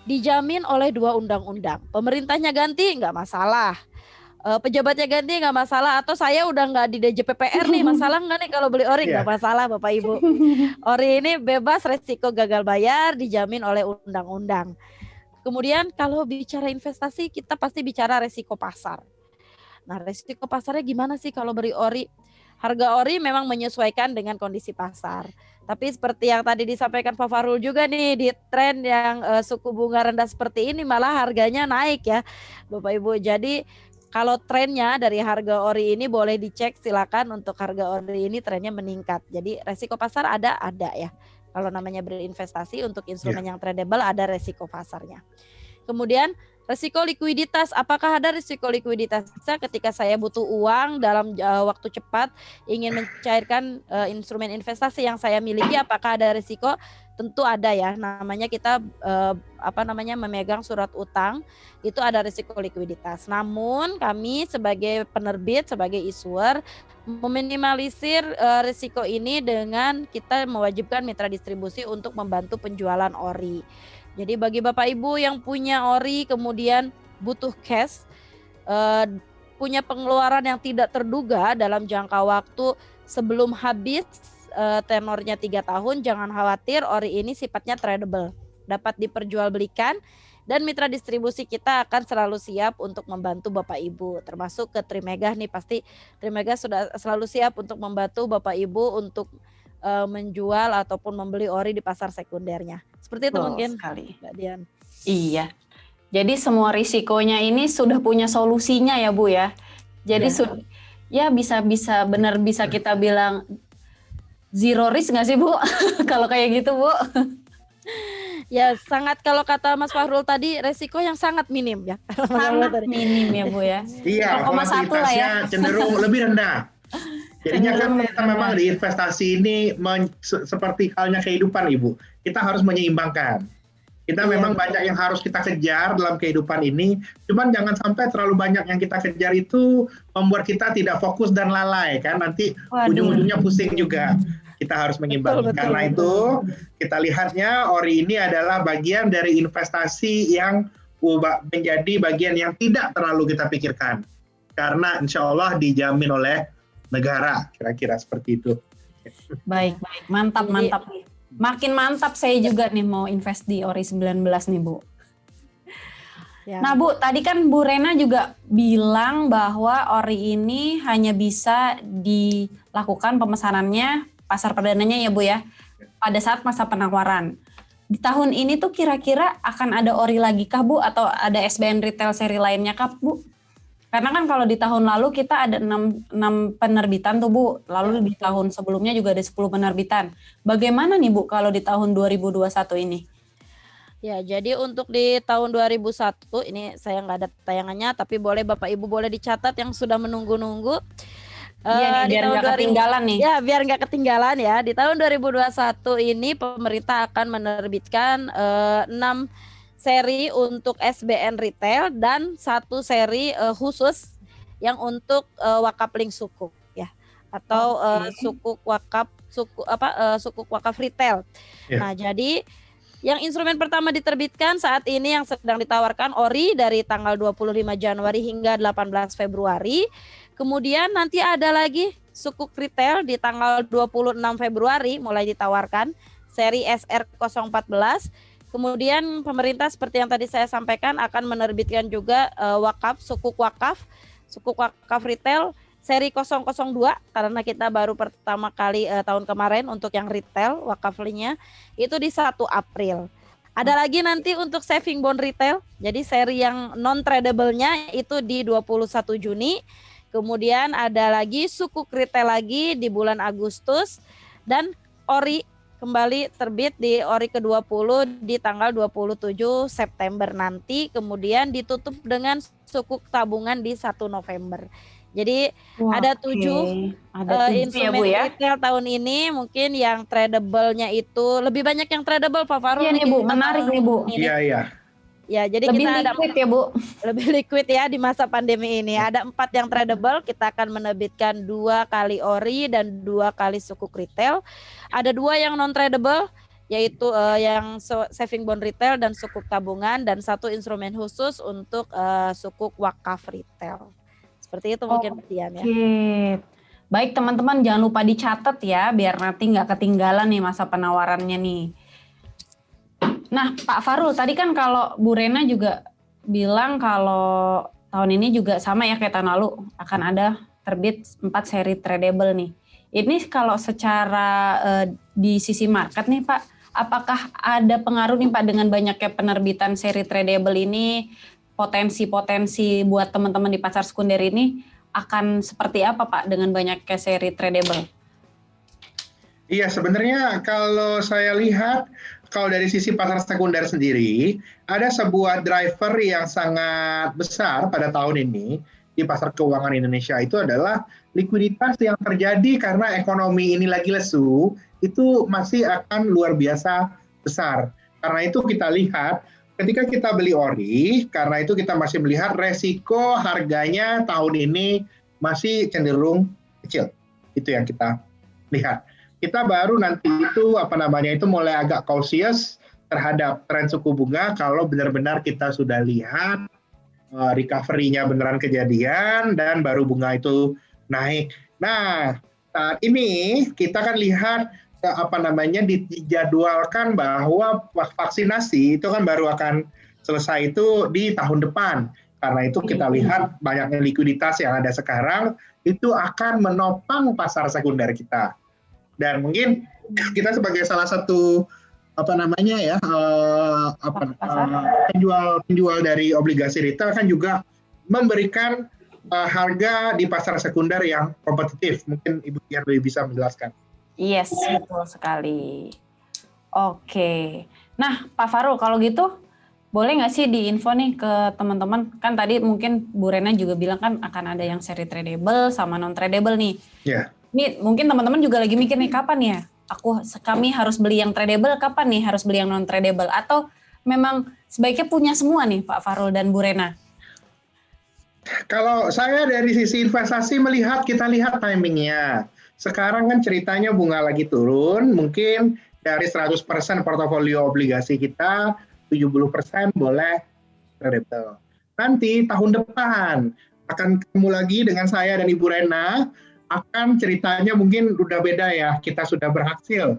dijamin oleh 2 undang-undang. Pemerintahnya ganti nggak masalah. Pejabatnya ganti nggak masalah, atau saya udah nggak di DJPPR nih, masalah nggak nih kalau beli ori? Nggak masalah Bapak Ibu. Ori ini bebas resiko gagal bayar, dijamin oleh undang-undang. Kemudian kalau bicara investasi, kita pasti bicara resiko pasar. Nah, resiko pasarnya gimana sih kalau beli ori? Harga ori memang menyesuaikan dengan kondisi pasar. Tapi seperti yang tadi disampaikan Pak Fahrul juga nih, di tren yang suku bunga rendah seperti ini malah harganya naik ya Bapak Ibu. Jadi kalau trennya dari harga ori ini boleh dicek, silakan untuk harga ori ini trennya meningkat. Jadi resiko pasar ada ya. Kalau namanya berinvestasi untuk instrumen yang tradable ada resiko pasarnya. Kemudian resiko likuiditas, apakah ada resiko likuiditasnya ketika saya butuh uang dalam waktu cepat, ingin mencairkan instrumen investasi yang saya miliki, apakah ada resiko? Tentu ada ya, namanya kita memegang surat utang, itu ada risiko likuiditas. Namun kami sebagai penerbit, sebagai issuer meminimalisir risiko ini dengan kita mewajibkan mitra distribusi untuk membantu penjualan ori. Jadi bagi Bapak Ibu yang punya ori kemudian butuh cash, punya pengeluaran yang tidak terduga dalam jangka waktu sebelum habis tenornya 3 tahun, jangan khawatir, ori ini sifatnya tradable, dapat diperjualbelikan dan mitra distribusi kita akan selalu siap untuk membantu Bapak Ibu, termasuk ke Trimegah nih, pasti Trimegah sudah selalu siap untuk membantu Bapak Ibu untuk menjual ataupun membeli ori di pasar sekundernya. Seperti itu mungkin sekali. Mbak Dian. Iya. Jadi semua risikonya ini sudah punya solusinya ya Bu ya. Jadi bisa kita bilang zero risk nggak sih Bu? Kalau kayak gitu Bu? Ya sangat, kalau kata Mas Fahrul tadi, resiko yang sangat minim ya. Sangat minim ya Bu ya. Iya, volatilitasnya cenderung lebih rendah. Jadinya kan kita memang di investasi ini seperti halnya kehidupan Ibu. Kita harus menyeimbangkan. Kita memang banyak yang harus kita kejar dalam kehidupan ini. Cuman jangan sampai terlalu banyak yang kita kejar itu membuat kita tidak fokus dan lalai kan. Nanti ujung-ujungnya pusing juga. Kita harus mengimbangkan. Karena itu kita lihatnya ori ini adalah bagian dari investasi yang menjadi bagian yang tidak terlalu kita pikirkan. Karena insya Allah dijamin oleh negara, kira-kira seperti itu. Baik. Mantap nih. Makin mantap saya juga nih mau invest di ori 19 nih Bu. Ya. Nah Bu, tadi kan Bu Rena juga bilang bahwa ori ini hanya bisa dilakukan pemesanannya pasar perdananya ya Bu ya, pada saat masa penawaran. Di tahun ini tuh kira-kira akan ada ori lagi kah Bu, atau ada SBN retail seri lainnya kah Bu? Karena kan kalau di tahun lalu kita ada 6 penerbitan tuh Bu, lalu di tahun sebelumnya juga ada 10 penerbitan. Bagaimana nih Bu kalau di tahun 2021 ini? Ya, jadi untuk di tahun 2001 ini saya nggak ada tayangannya, tapi boleh Bapak Ibu boleh dicatat yang sudah menunggu-nunggu. Iya nih, biar nggak ketinggalan nih. Ya, biar nggak ketinggalan ya. Di tahun 2021 ini pemerintah akan menerbitkan 6 seri untuk SBN retail dan 1 seri khusus yang untuk wakaf link sukuk ya, atau sukuk wakaf retail. Nah, jadi yang instrumen pertama diterbitkan saat ini yang sedang ditawarkan ori dari tanggal 25 Januari hingga 18 Februari. Kemudian nanti ada lagi sukuk retail di tanggal 26 Februari mulai ditawarkan seri SR014. Kemudian pemerintah seperti yang tadi saya sampaikan akan menerbitkan juga sukuk wakaf retail seri 002 karena kita baru pertama kali tahun kemarin untuk yang retail wakaf linknya itu di 1 April. Ada lagi nanti untuk saving bond retail. Jadi seri yang non tradable-nya itu di 21 Juni. Kemudian ada lagi sukuk retail lagi di bulan Agustus, dan ori kembali terbit di ori ke-20 di tanggal 27 September nanti, kemudian ditutup dengan sukuk tabungan di 1 November. Jadi ada 7 instrumen ya, Bu, ya? retail tahun ini. Mungkin yang tradable-nya itu lebih banyak yang tradable, Pak Farul. Iya nih Bu, menarik nih Bu. Iya. Ya, jadi lebih kita liquid ya Bu. lebih liquid ya di masa pandemi ini. Ada 4 yang tradable, kita akan menerbitkan 2 kali ori dan 2 kali sukuk retail. Ada 2 yang non tradable, yaitu yang saving bond retail dan sukuk tabungan, dan 1 instrumen khusus untuk sukuk wakaf retail. Seperti itu mungkin Dian ya. Baik teman-teman, jangan lupa dicatat ya biar nanti nggak ketinggalan nih masa penawarannya nih. Nah Pak Farul, tadi kan kalau Bu Rena juga bilang kalau tahun ini juga sama ya kayak tahun lalu akan ada terbit 4 seri tradable nih. Ini kalau secara di sisi market nih Pak, apakah ada pengaruh nih Pak dengan banyaknya penerbitan seri tradable ini, potensi-potensi buat teman-teman di pasar sekunder ini akan seperti apa Pak dengan banyaknya seri tradable? Iya, sebenarnya kalau saya lihat, kalau dari sisi pasar sekunder sendiri, ada sebuah driver yang sangat besar pada tahun ini di pasar keuangan Indonesia, itu adalah likuiditas yang terjadi karena ekonomi ini lagi lesu, itu masih akan luar biasa besar. Karena itu kita lihat, ketika kita beli ori, karena itu kita masih melihat resiko harganya tahun ini masih cenderung kecil. Itu yang kita lihat. Kita baru nanti itu mulai agak cautious terhadap tren suku bunga kalau benar-benar kita sudah lihat recovery-nya beneran kejadian dan baru bunga itu naik. Nah, saat ini kita kan lihat dijadwalkan bahwa vaksinasi itu kan baru akan selesai itu di tahun depan. Karena itu kita lihat banyaknya likuiditas yang ada sekarang itu akan menopang pasar sekunder kita. Dan mungkin kita sebagai salah satu penjual dari obligasi retail kan juga memberikan harga di pasar sekunder yang kompetitif. Mungkin Ibu Dian lebih bisa menjelaskan. Yes, betul sekali. Oke. Nah, Pak Farul, kalau gitu boleh nggak sih diinfo nih ke teman-teman? Kan tadi mungkin Bu Rena juga bilang kan akan ada yang seri tradable sama non tradable nih. Iya. Ini mungkin teman-teman juga lagi mikir nih kapan ya? Kami harus beli yang tradable, kapan nih harus beli yang non tradable? Atau memang sebaiknya punya semua nih Pak Farul dan Bu Rena? Kalau saya dari sisi investasi kita lihat timingnya. Sekarang kan ceritanya bunga lagi turun, mungkin dari 100% portofolio obligasi kita, 70% boleh tradable. Nanti tahun depan akan ketemu lagi dengan saya dan Ibu Rena, akan ceritanya mungkin udah beda ya. Kita sudah berhasil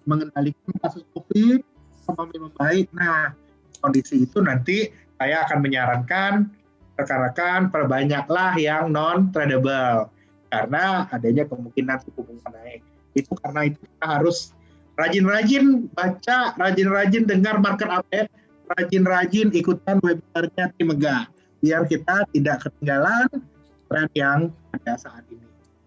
mengendalikan kasus COVID, ekonomi membaik. Nah, kondisi itu nanti saya akan menyarankan rekan-rekan perbanyaklah yang non tradable karena adanya kemungkinan suku bunga naik. Itu karena itu kita harus rajin-rajin baca, rajin-rajin dengar market update, rajin-rajin ikutan webinarnya Trimegah biar kita tidak ketinggalan tren yang ada saat ini.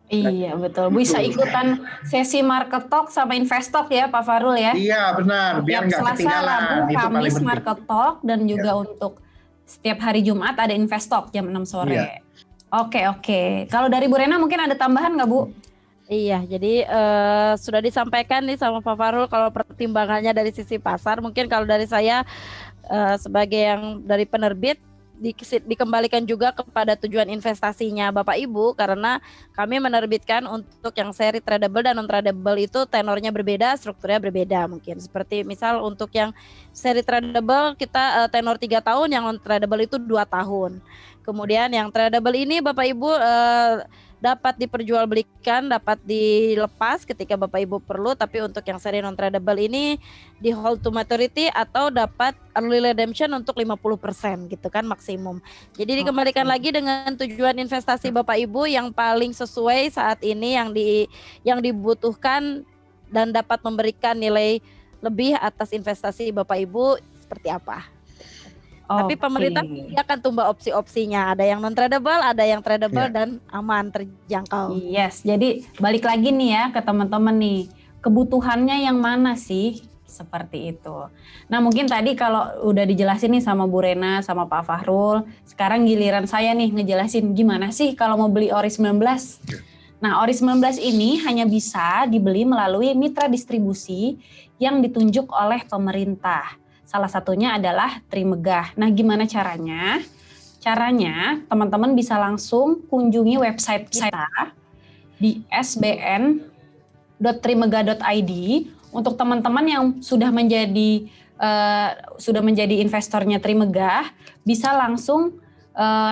Iya betul, bisa ikutan sesi market talk sama investok ya Pak Farul ya. Iya benar, biar nggak ketinggalan. Selasa, Rabu, Kamis market talk dan juga untuk setiap hari Jumat ada investok jam 6 sore. Iya. Oke. Kalau dari Bu Rena mungkin ada tambahan nggak Bu? Iya, jadi sudah disampaikan nih sama Pak Farul kalau pertimbangannya dari sisi pasar. Mungkin kalau dari saya sebagai yang dari penerbit dikembalikan juga kepada tujuan investasinya Bapak Ibu, karena kami menerbitkan untuk yang seri tradable dan non tradable itu tenornya berbeda, strukturnya berbeda. Mungkin seperti misal untuk yang seri tradable kita tenor 3 tahun, yang non tradable itu 2 tahun. Kemudian yang tradable ini Bapak Ibu dapat diperjualbelikan, dapat dilepas ketika Bapak Ibu perlu, tapi untuk yang seri non tradable ini di hold to maturity atau dapat early redemption untuk 50% gitu kan maksimum. Jadi dikembalikan lagi dengan tujuan investasi Bapak Ibu yang paling sesuai saat ini, yang dibutuhkan dan dapat memberikan nilai lebih atas investasi Bapak Ibu seperti apa. Tapi pemerintah Oke. akan tumbang opsi-opsinya. Ada yang non tradable, ada yang tradable Ya. dan aman terjangkau. Yes, jadi balik lagi nih ya ke teman-teman nih, kebutuhannya yang mana sih? Seperti itu. Nah mungkin tadi kalau udah dijelasin nih sama Bu Rena, sama Pak Fahrul, sekarang giliran saya nih ngejelasin gimana sih kalau mau beli Ori 19. Nah Ori 19 ini hanya bisa dibeli melalui mitra distribusi yang ditunjuk oleh pemerintah. Salah satunya adalah Trimegah. Nah gimana caranya? Caranya teman-teman bisa langsung kunjungi website kita di sbn.trimegah.id. Untuk teman-teman yang sudah menjadi investornya Trimegah, bisa langsung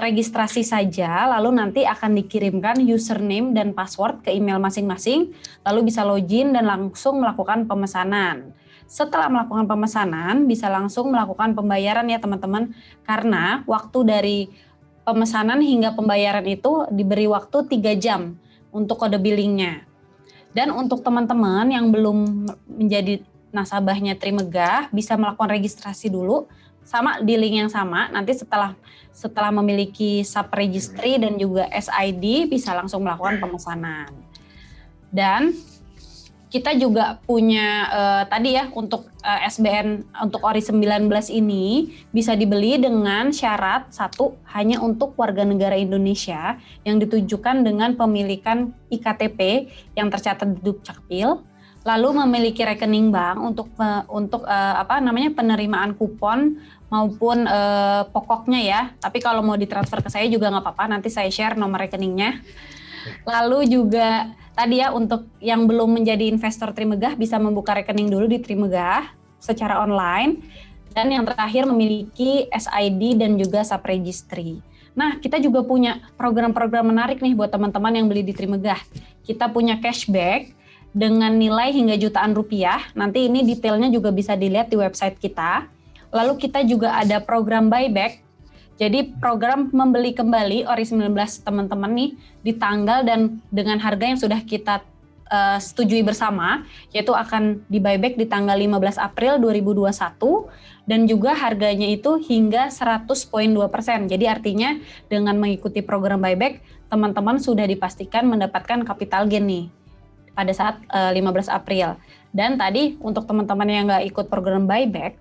registrasi saja, lalu nanti akan dikirimkan username dan password ke email masing-masing, lalu bisa login dan langsung melakukan pemesanan. Setelah melakukan pemesanan, bisa langsung melakukan pembayaran ya teman-teman, karena waktu dari pemesanan hingga pembayaran itu diberi waktu 3 jam untuk kode billingnya. Dan untuk teman-teman yang belum menjadi nasabahnya Trimegah, bisa melakukan registrasi dulu, sama di link yang sama. Nanti setelah memiliki sub-registry dan juga SID, bisa langsung melakukan pemesanan. Dan kita juga punya tadi ya untuk SBN untuk Ori 19 ini bisa dibeli dengan syarat satu, hanya untuk warga negara Indonesia yang ditujukan dengan pemilikan IKTP yang tercatat di Dukcapil, lalu memiliki rekening bank untuk penerimaan kupon maupun pokoknya ya. Tapi kalau mau ditransfer ke saya juga nggak apa-apa, nanti saya share nomor rekeningnya. Lalu juga tadi ya untuk yang belum menjadi investor Trimegah bisa membuka rekening dulu di Trimegah secara online. Dan yang terakhir memiliki SID dan juga sub-registry. Nah kita juga punya program-program menarik nih buat teman-teman yang beli di Trimegah. Kita punya cashback dengan nilai hingga jutaan rupiah. Nanti ini detailnya juga bisa dilihat di website kita. Lalu kita juga ada program buyback. Jadi program membeli kembali Ori 19 teman-teman nih di tanggal dan dengan harga yang sudah kita setujui bersama, yaitu akan di buyback di tanggal 15 April 2021 dan juga harganya itu hingga 100.2%. Jadi artinya dengan mengikuti program buyback, teman-teman sudah dipastikan mendapatkan capital gain nih pada saat 15 April. Dan tadi untuk teman-teman yang nggak ikut program buyback,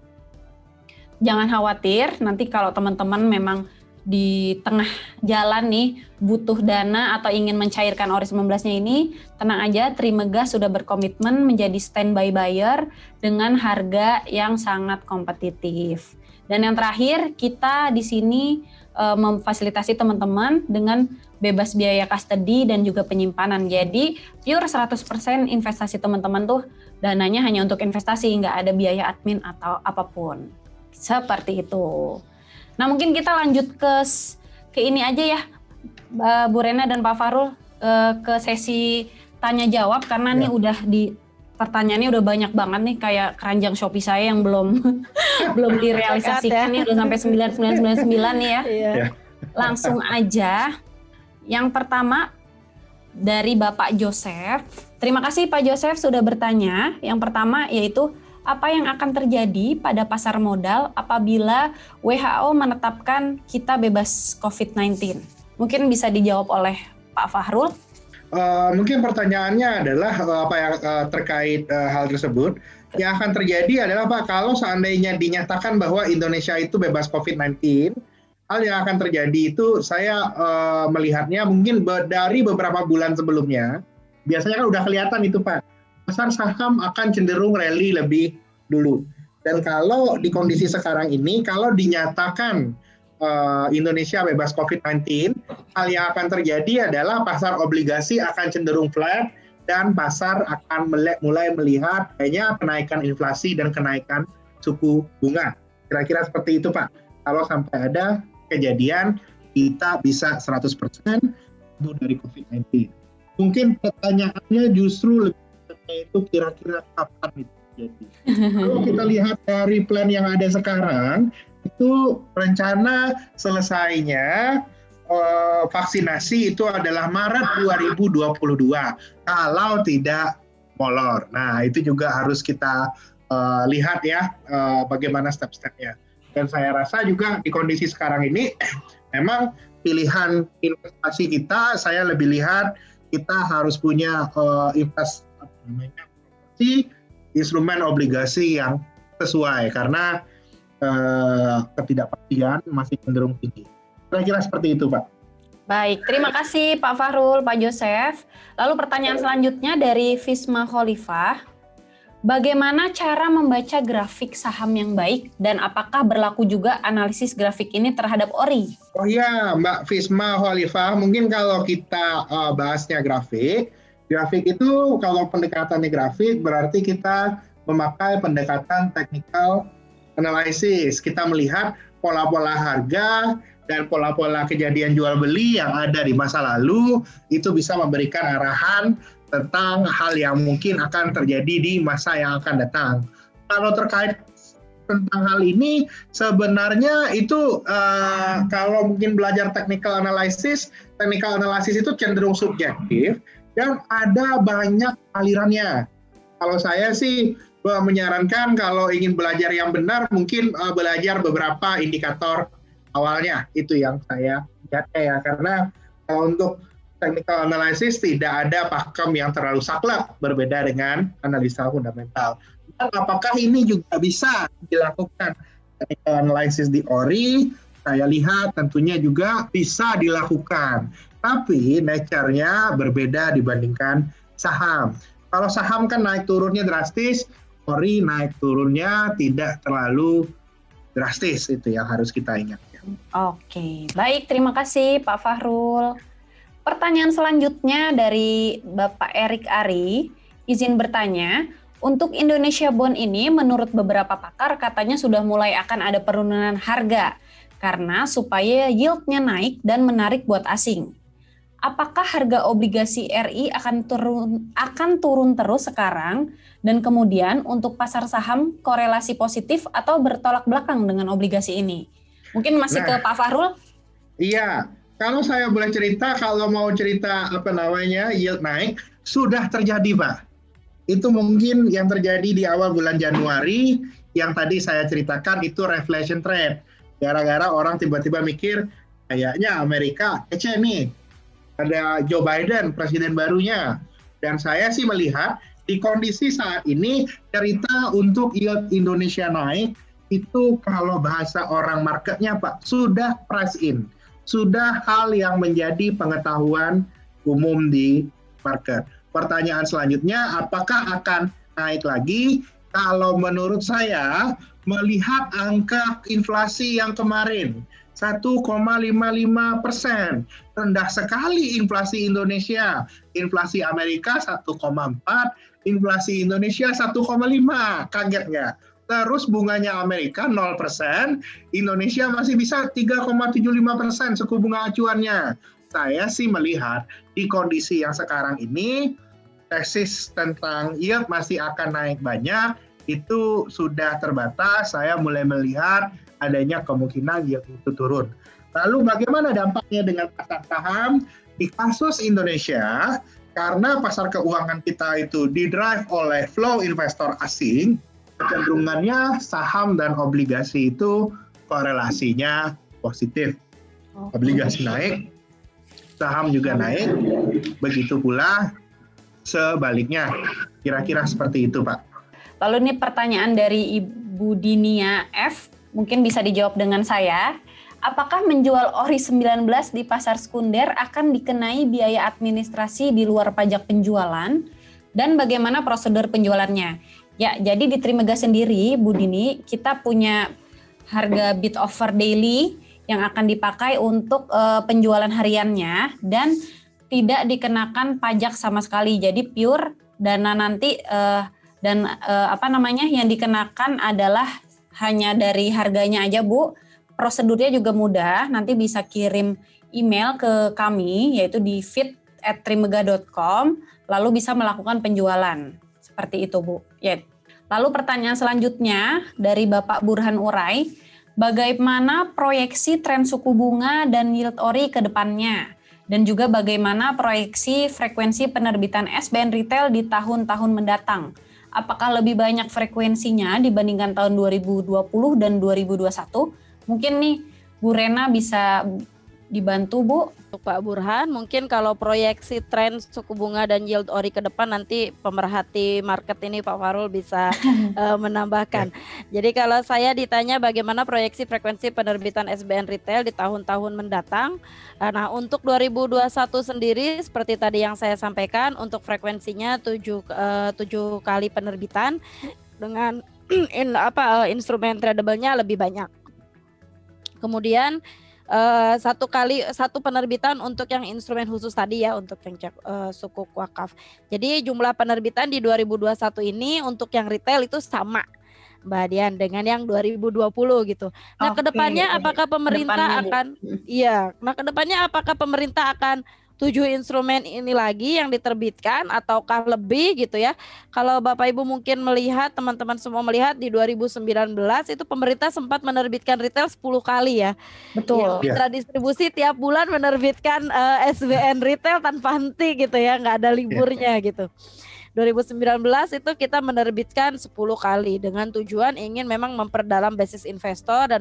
jangan khawatir, nanti kalau teman-teman memang di tengah jalan nih butuh dana atau ingin mencairkan Ori 19-nya ini, tenang aja, Trimegah sudah berkomitmen menjadi standby buyer dengan harga yang sangat kompetitif. Dan yang terakhir, kita di sini memfasilitasi teman-teman dengan bebas biaya custody dan juga penyimpanan. Jadi pure 100% investasi teman-teman tuh dananya hanya untuk investasi, nggak ada biaya admin atau apapun. Seperti itu. Nah mungkin kita lanjut ke ini aja ya, Bu Rena dan Pak Fahrul, ke sesi tanya jawab karena nih udah pertanyaannya udah banyak banget nih, kayak keranjang Shopee saya yang belum direalisasikan nih, udah sampai 9999 nih ya. Langsung aja. Yang pertama dari Bapak Joseph. Terima kasih Pak Joseph sudah bertanya. Yang pertama yaitu, apa yang akan terjadi pada pasar modal apabila WHO menetapkan kita bebas COVID-19? Mungkin bisa dijawab oleh Pak Fahrul. Mungkin pertanyaannya adalah apa yang terkait hal tersebut. Yang akan terjadi adalah Pak, kalau seandainya dinyatakan bahwa Indonesia itu bebas COVID-19, hal yang akan terjadi itu saya melihatnya mungkin dari beberapa bulan sebelumnya, biasanya kan udah kelihatan itu Pak. Pasar saham akan cenderung rally lebih dulu. Dan kalau di kondisi sekarang ini, kalau dinyatakan Indonesia bebas COVID-19, hal yang akan terjadi adalah pasar obligasi akan cenderung flat dan pasar akan mulai melihat kayaknya kenaikan inflasi dan kenaikan suku bunga. Kira-kira seperti itu Pak. Kalau sampai ada kejadian kita bisa 100% dari COVID-19. Mungkin pertanyaannya justru lebih itu kira-kira kapan itu terjadi. Kalau kita lihat dari plan yang ada sekarang, itu rencana selesainya vaksinasi itu adalah Maret 2022 kalau tidak molor. Nah itu juga harus kita lihat ya bagaimana step-stepnya. Dan saya rasa juga di kondisi sekarang ini memang pilihan investasi kita, saya lebih lihat kita harus punya instrumen obligasi yang sesuai karena ketidakpastian masih cenderung tinggi. Kira-kira seperti itu, Pak. Baik, terima kasih Pak Fahrul, Pak Joseph. Lalu pertanyaan selanjutnya dari Fisma Khalifah. Bagaimana cara membaca grafik saham yang baik dan apakah berlaku juga analisis grafik ini terhadap ORI? Oh ya, Mbak Fisma Khalifah, mungkin kalau kita bahasnya grafik itu kalau pendekatannya grafik berarti kita memakai pendekatan technical analysis. Kita melihat pola-pola harga dan pola-pola kejadian jual beli yang ada di masa lalu itu bisa memberikan arahan tentang hal yang mungkin akan terjadi di masa yang akan datang. Kalau terkait tentang hal ini sebenarnya itu kalau mungkin belajar technical analysis itu cenderung subjektif dan ada banyak alirannya. Kalau saya sih menyarankan kalau ingin belajar yang benar mungkin belajar beberapa indikator awalnya, itu yang saya lihat ya, karena kalau untuk technical analysis tidak ada pakem yang terlalu saklek berbeda dengan analisa fundamental. Dan apakah ini juga bisa dilakukan technical analysis di ORI? Saya lihat tentunya juga bisa dilakukan, tapi nature-nya berbeda dibandingkan saham. Kalau saham kan naik turunnya drastis, ORI naik turunnya tidak terlalu drastis, itu yang harus kita ingat. Oke, baik, terima kasih Pak Fahrul. Pertanyaan selanjutnya dari Bapak Erik Ari, izin bertanya, untuk Indonesia Bond ini menurut beberapa pakar katanya sudah mulai akan ada penurunan harga karena supaya yield-nya naik dan menarik buat asing. Apakah harga obligasi RI akan turun terus sekarang dan kemudian untuk pasar saham korelasi positif atau bertolak belakang dengan obligasi ini? Mungkin masih ke Pak Fahrul? Iya, kalau saya boleh cerita, kalau mau cerita yield naik, sudah terjadi Pak. Itu mungkin yang terjadi di awal bulan Januari, yang tadi saya ceritakan itu reflation trade. Gara-gara orang tiba-tiba mikir, kayaknya Amerika kece nih, ada Joe Biden, presiden barunya. Dan saya sih melihat di kondisi saat ini, cerita untuk yield Indonesia naik, itu kalau bahasa orang marketnya Pak, sudah price in. Sudah hal yang menjadi pengetahuan umum di market. Pertanyaan selanjutnya, apakah akan naik lagi? Kalau menurut saya, melihat angka inflasi yang kemarin, 1,55%. Rendah sekali inflasi Indonesia. Inflasi Amerika 1,4, inflasi Indonesia 1,5. Kaget nggak? Terus bunganya Amerika 0%, Indonesia masih bisa 3,75% suku bunga acuannya. Saya sih melihat di kondisi yang sekarang ini, tesis tentang yield masih akan naik banyak, itu sudah terbatas. Saya mulai melihat adanya kemungkinan yield itu turun. Lalu bagaimana dampaknya dengan pasar saham? Di kasus Indonesia, karena pasar keuangan kita itu didrive oleh flow investor asing, kecenderungannya saham dan obligasi itu korelasinya positif. Obligasi naik, saham juga naik, begitu pula sebaliknya. Kira-kira seperti itu, Pak. Lalu ini pertanyaan dari Ibu Dinia F, mungkin bisa dijawab dengan saya. Apakah menjual ORI 19 di pasar sekunder akan dikenai biaya administrasi di luar pajak penjualan? Dan bagaimana prosedur penjualannya? Ya, jadi di Trimega sendiri, Bu Dini, kita punya harga bid offer daily yang akan dipakai untuk penjualan hariannya dan tidak dikenakan pajak sama sekali. Jadi pure dana nanti yang dikenakan adalah hanya dari harganya aja, Bu. Prosedurnya juga mudah, nanti bisa kirim email ke kami yaitu di feed@trimega.com lalu bisa melakukan penjualan. Seperti itu, Bu. Ya. Lalu pertanyaan selanjutnya dari Bapak Burhan Urai, bagaimana proyeksi tren suku bunga dan yield ORI ke depannya? Dan juga bagaimana proyeksi frekuensi penerbitan SBN retail di tahun-tahun mendatang? apakah lebih banyak frekuensinya dibandingkan tahun 2020 dan 2021? Mungkin nih Bu Rena bisa dibantu, Bu. Untuk Pak Burhan, mungkin kalau proyeksi tren suku bunga dan yield ori ke depan nanti pemerhati market ini Pak Farul bisa menambahkan. Jadi kalau saya ditanya bagaimana proyeksi frekuensi penerbitan SBN retail di tahun-tahun mendatang, nah untuk 2021 sendiri seperti tadi yang saya sampaikan, untuk frekuensinya 7 kali penerbitan dengan instrumen tradable-nya lebih banyak. Kemudian satu penerbitan untuk yang instrumen khusus tadi ya, untuk yang sukuk wakaf. Jadi jumlah penerbitan di 2021 ini untuk yang retail itu sama Mbak Dian dengan yang 2020 gitu. Nah, kedepannya apakah pemerintah apakah pemerintah akan 7 instrumen ini lagi yang diterbitkan ataukah lebih gitu ya. Kalau Bapak Ibu mungkin melihat, teman-teman semua melihat di 2019 itu pemerintah sempat menerbitkan retail 10 kali ya. Betul. Mitra distribusi tiap bulan menerbitkan SBN retail tanpa henti gitu ya, nggak ada liburnya gitu. 2019 itu kita menerbitkan 10 kali dengan tujuan ingin memang memperdalam basis investor dan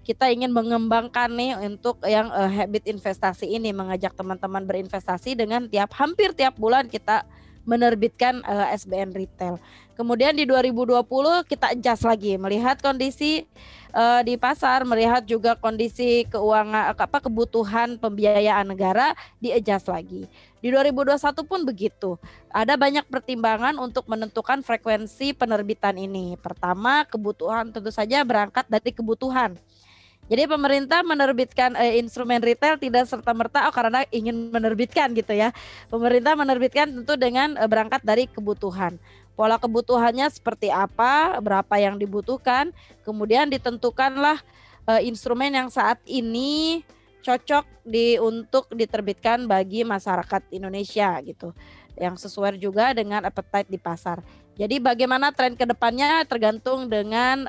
kita ingin mengembangkan nih untuk yang habit investasi ini, mengajak teman-teman berinvestasi dengan hampir tiap bulan kita menerbitkan SBN retail. Kemudian di 2020 kita adjust lagi, melihat kondisi di pasar, melihat juga kondisi keuangan kebutuhan pembiayaan negara, di adjust lagi. Di 2021 pun begitu. Ada banyak pertimbangan untuk menentukan frekuensi penerbitan ini. Pertama, kebutuhan, tentu saja berangkat dari kebutuhan. Jadi pemerintah menerbitkan instrumen retail tidak serta-merta karena ingin menerbitkan gitu ya. Pemerintah menerbitkan tentu dengan berangkat dari kebutuhan. Pola kebutuhannya seperti apa, berapa yang dibutuhkan, kemudian ditentukanlah instrumen yang saat ini cocok untuk diterbitkan bagi masyarakat Indonesia gitu. Yang sesuai juga dengan appetite di pasar. Jadi bagaimana tren ke depannya tergantung dengan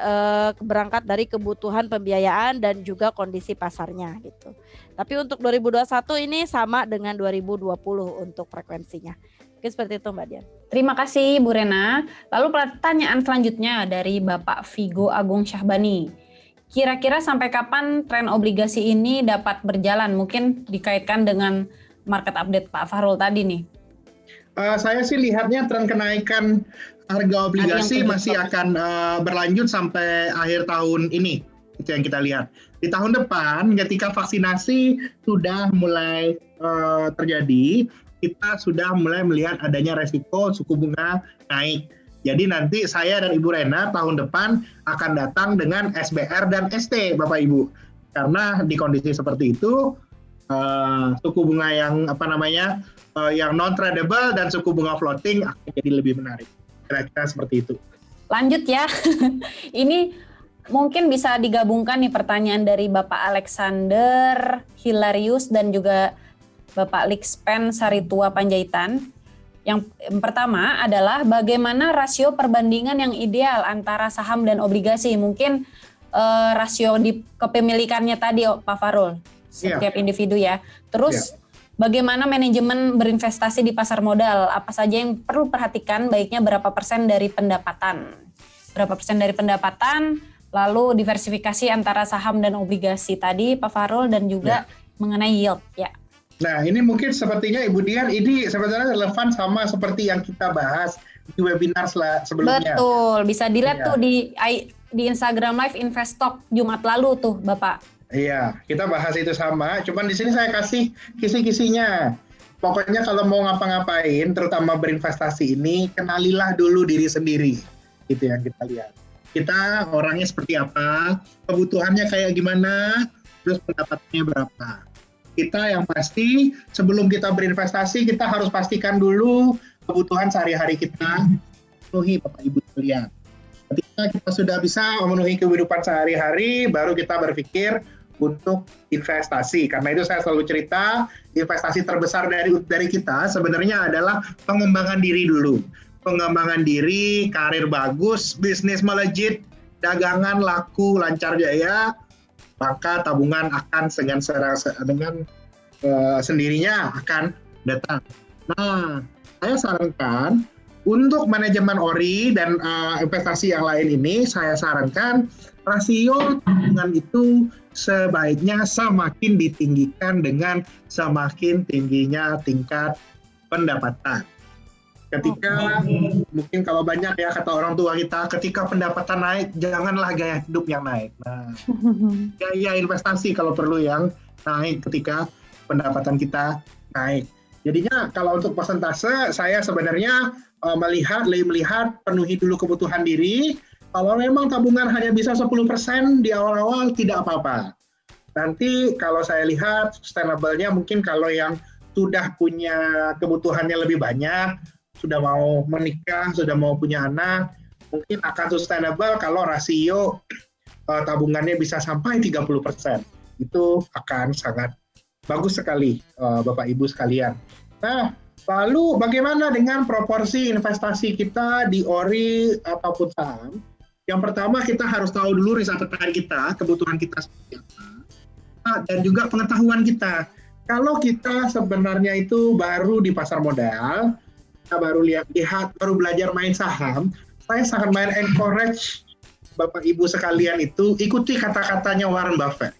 berangkat dari kebutuhan pembiayaan dan juga kondisi pasarnya gitu. Tapi untuk 2021 ini sama dengan 2020 untuk frekuensinya. Mungkin seperti itu Mbak Dian. Terima kasih Bu Rena. Lalu pertanyaan selanjutnya dari Bapak Vigo Agung Syahbani. Kira-kira sampai kapan tren obligasi ini dapat berjalan? Mungkin dikaitkan dengan market update Pak Fahrul tadi nih. Saya sih lihatnya tren kenaikan harga obligasi masih akan berlanjut sampai akhir tahun ini. Itu yang kita lihat. Di tahun depan ketika vaksinasi sudah mulai terjadi, kita sudah mulai melihat adanya resiko suku bunga naik. Jadi nanti saya dan Ibu Rena tahun depan akan datang dengan SBR dan ST Bapak Ibu. Karena di kondisi seperti itu suku bunga yang yang non tradable dan suku bunga floating akan jadi lebih menarik. Kira-kira seperti itu. Lanjut ya. Ini mungkin bisa digabungkan nih pertanyaan dari Bapak Alexander Hilarius dan juga Bapak Lixpen Saritua Panjaitan. Yang pertama adalah bagaimana rasio perbandingan yang ideal antara saham dan obligasi? Mungkin rasio di kepemilikannya tadi Pak Farul, setiap individu ya. Terus bagaimana manajemen berinvestasi di pasar modal? Apa saja yang perlu perhatikan? Baiknya berapa persen dari pendapatan? Berapa persen dari pendapatan? Lalu diversifikasi antara saham dan obligasi tadi Pak Farul dan juga mengenai yield ya. Nah ini mungkin sepertinya Ibu Dian ini sebenarnya relevan sama seperti yang kita bahas di webinar sebelumnya. Betul, bisa dilihat tuh di Instagram Live Investock Jumat lalu tuh Bapak. Iya, kita bahas itu sama. Cuman di sini saya kasih kisi-kisinya. Pokoknya kalau mau ngapa-ngapain, terutama berinvestasi ini, kenalilah dulu diri sendiri. Itu yang kita lihat. Kita orangnya seperti apa, kebutuhannya kayak gimana, terus pendapatannya berapa. Kita yang pasti sebelum kita berinvestasi, kita harus pastikan dulu kebutuhan sehari-hari kita penuhi Bapak Ibu sekalian. Ketika kita sudah bisa memenuhi kehidupan sehari-hari, baru kita berpikir untuk investasi. Karena itu saya selalu cerita, investasi terbesar dari kita sebenarnya adalah pengembangan diri dulu. Pengembangan diri, karir bagus, bisnis melejit, dagangan laku, lancar jaya, maka tabungan akan dengan sendirinya akan datang. Nah, saya sarankan Untuk manajemen ORI dan investasi yang lain ini, saya sarankan rasio tabungan itu sebaiknya semakin ditinggikan dengan semakin tingginya tingkat pendapatan. Ketika mungkin kalau banyak ya kata orang tua kita, ketika pendapatan naik, janganlah gaya hidup yang naik. Nah, gaya investasi kalau perlu yang naik ketika pendapatan kita naik. Jadinya kalau untuk persentase, saya sebenarnya melihat penuhi dulu kebutuhan diri. Kalau memang tabungan hanya bisa 10% di awal-awal, tidak apa-apa. Nanti kalau saya lihat sustainable-nya mungkin kalau yang sudah punya kebutuhannya lebih banyak, sudah mau menikah, sudah mau punya anak, mungkin akan sustainable kalau rasio tabungannya bisa sampai 30%. Itu akan sangat bagus sekali, Bapak Ibu sekalian. Nah, lalu bagaimana dengan proporsi investasi kita di ORI ataupun saham? Yang pertama kita harus tahu dulu riset tertarik kita, kebutuhan kita seperti apa, dan juga pengetahuan kita. Kalau kita sebenarnya itu baru di pasar modal, kita baru baru belajar main saham, saya sangat encourage Bapak Ibu sekalian itu ikuti kata-katanya Warren Buffett.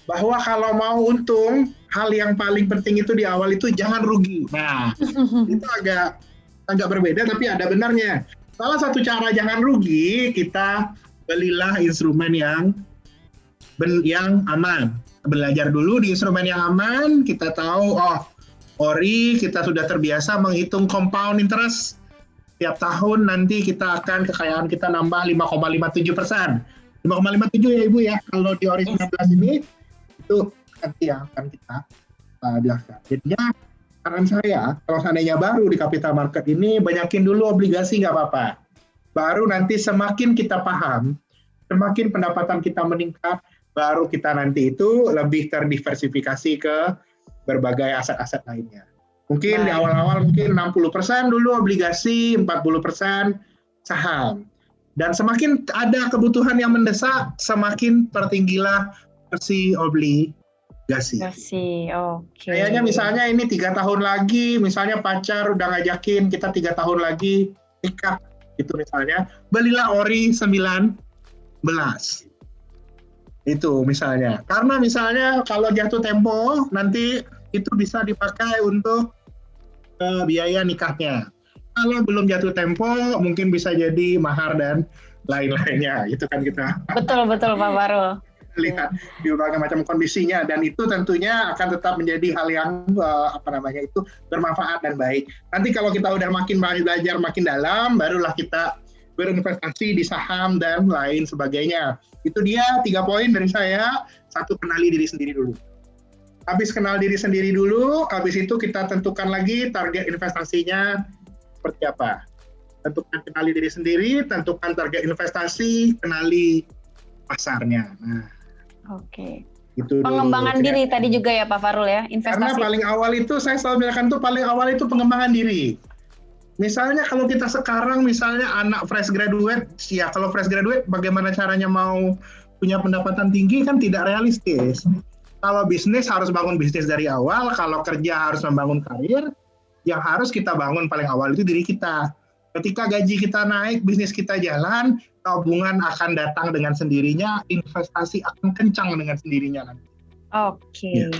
Bahwa kalau mau untung, hal yang paling penting itu di awal itu jangan rugi. Nah, itu agak berbeda tapi ada benarnya. Salah satu cara jangan rugi, kita belilah instrumen yang aman. Belajar dulu di instrumen yang aman, kita tahu, ORI kita sudah terbiasa menghitung compound interest. Tiap tahun nanti kekayaan kita nambah 5,57%. 5,57 ya Ibu ya, kalau di ORI 19 ini, itu nanti yang akan kita jelaskan. Jadinya saran saya, kalau seandainya baru di capital market ini, banyakin dulu obligasi nggak apa-apa. Baru nanti semakin kita paham, semakin pendapatan kita meningkat, baru kita nanti itu lebih terdiversifikasi ke berbagai aset-aset lainnya. Mungkin di awal-awal mungkin 60% dulu obligasi, 40% saham. Dan semakin ada kebutuhan yang mendesak, semakin tertinggilah porsi obligasi. Oke. Kayaknya misalnya ini 3 tahun lagi, misalnya pacar udah ngajakin kita 3 tahun lagi nikah, itu misalnya, belilah ORI 19. Itu misalnya. Karena misalnya kalau jatuh tempo, nanti itu bisa dipakai untuk biaya nikahnya. Kalau belum jatuh tempo, mungkin bisa jadi mahar dan lain-lainnya. Itu kan kita. Betul Pak Farul. Lihat di berbagai macam kondisinya, dan itu tentunya akan tetap menjadi hal yang itu bermanfaat dan baik. Nanti kalau kita udah makin belajar makin dalam, barulah kita berinvestasi di saham dan lain sebagainya. Itu dia 3 poin dari saya. 1, kenali diri sendiri dulu. Habis kenal diri sendiri dulu, habis itu kita tentukan lagi target investasinya seperti apa. Kenali diri sendiri, tentukan target investasi, kenali pasarnya. Nah, oke. Itu pengembangan dulu, diri tadi juga ya Pak Farul ya, investasi. Karena paling awal itu saya selalu bilang paling awal itu pengembangan diri. Misalnya kalau kita sekarang misalnya anak fresh graduate, ya kalau fresh graduate bagaimana caranya mau punya pendapatan tinggi kan tidak realistis. Kalau bisnis harus bangun bisnis dari awal, kalau kerja harus membangun karir, yang harus kita bangun paling awal itu diri kita. Ketika gaji kita naik, bisnis kita jalan, tabungan akan datang dengan sendirinya, investasi akan kencang dengan sendirinya. Oke.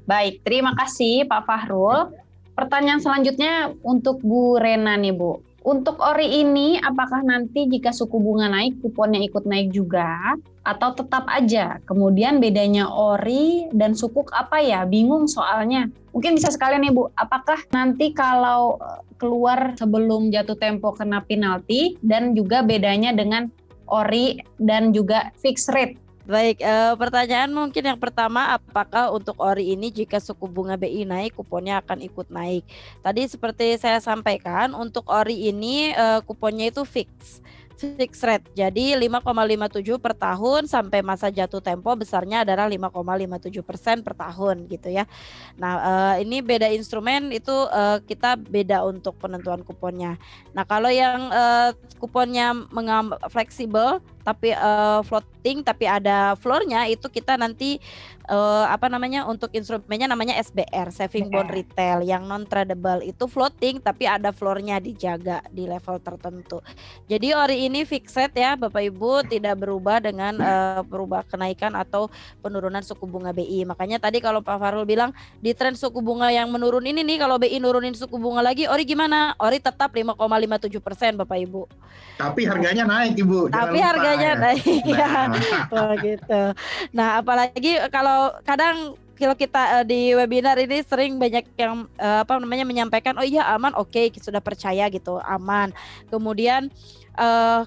Baik, terima kasih Pak Fahrul. Pertanyaan selanjutnya untuk Bu Rena nih Bu. Untuk ORI ini, apakah nanti jika suku bunga naik, kuponnya ikut naik juga? Atau tetap aja? Kemudian bedanya ORI dan sukuk apa ya? Bingung soalnya. Mungkin bisa sekalian nih Bu, apakah nanti kalau keluar sebelum jatuh tempo kena penalti, dan juga bedanya dengan ORI dan juga fixed rate? Baik, pertanyaan mungkin yang pertama, apakah untuk ORI ini jika suku bunga BI naik, kuponnya akan ikut naik? Tadi seperti saya sampaikan, untuk ORI ini kuponnya itu fixed rate, jadi 5,57 per tahun sampai masa jatuh tempo besarnya adalah 5,57% per tahun gitu ya. Nah, ini beda instrumen itu kita beda untuk penentuan kuponnya. Nah, kalau yang kuponnya fleksibel, tapi floating tapi ada floornya, itu kita nanti untuk instrumennya namanya SBR, Saving Bond Retail, yang non tradable. Itu floating tapi ada floornya, dijaga di level tertentu. Jadi ori ini fixed ya Bapak Ibu, tidak berubah dengan berubah kenaikan atau penurunan suku bunga BI. Makanya tadi kalau Pak Farul bilang di tren suku bunga yang menurun ini nih, kalau BI nurunin suku bunga lagi, ori gimana? Ori tetap 5,57% Bapak Ibu. Tapi harganya naik Ibu. Tapi harganya naik ya. Oh, gitu. Nah, apalagi kalau kadang kita di webinar ini sering banyak yang menyampaikan, oh iya aman, oke, sudah percaya gitu, aman. Kemudian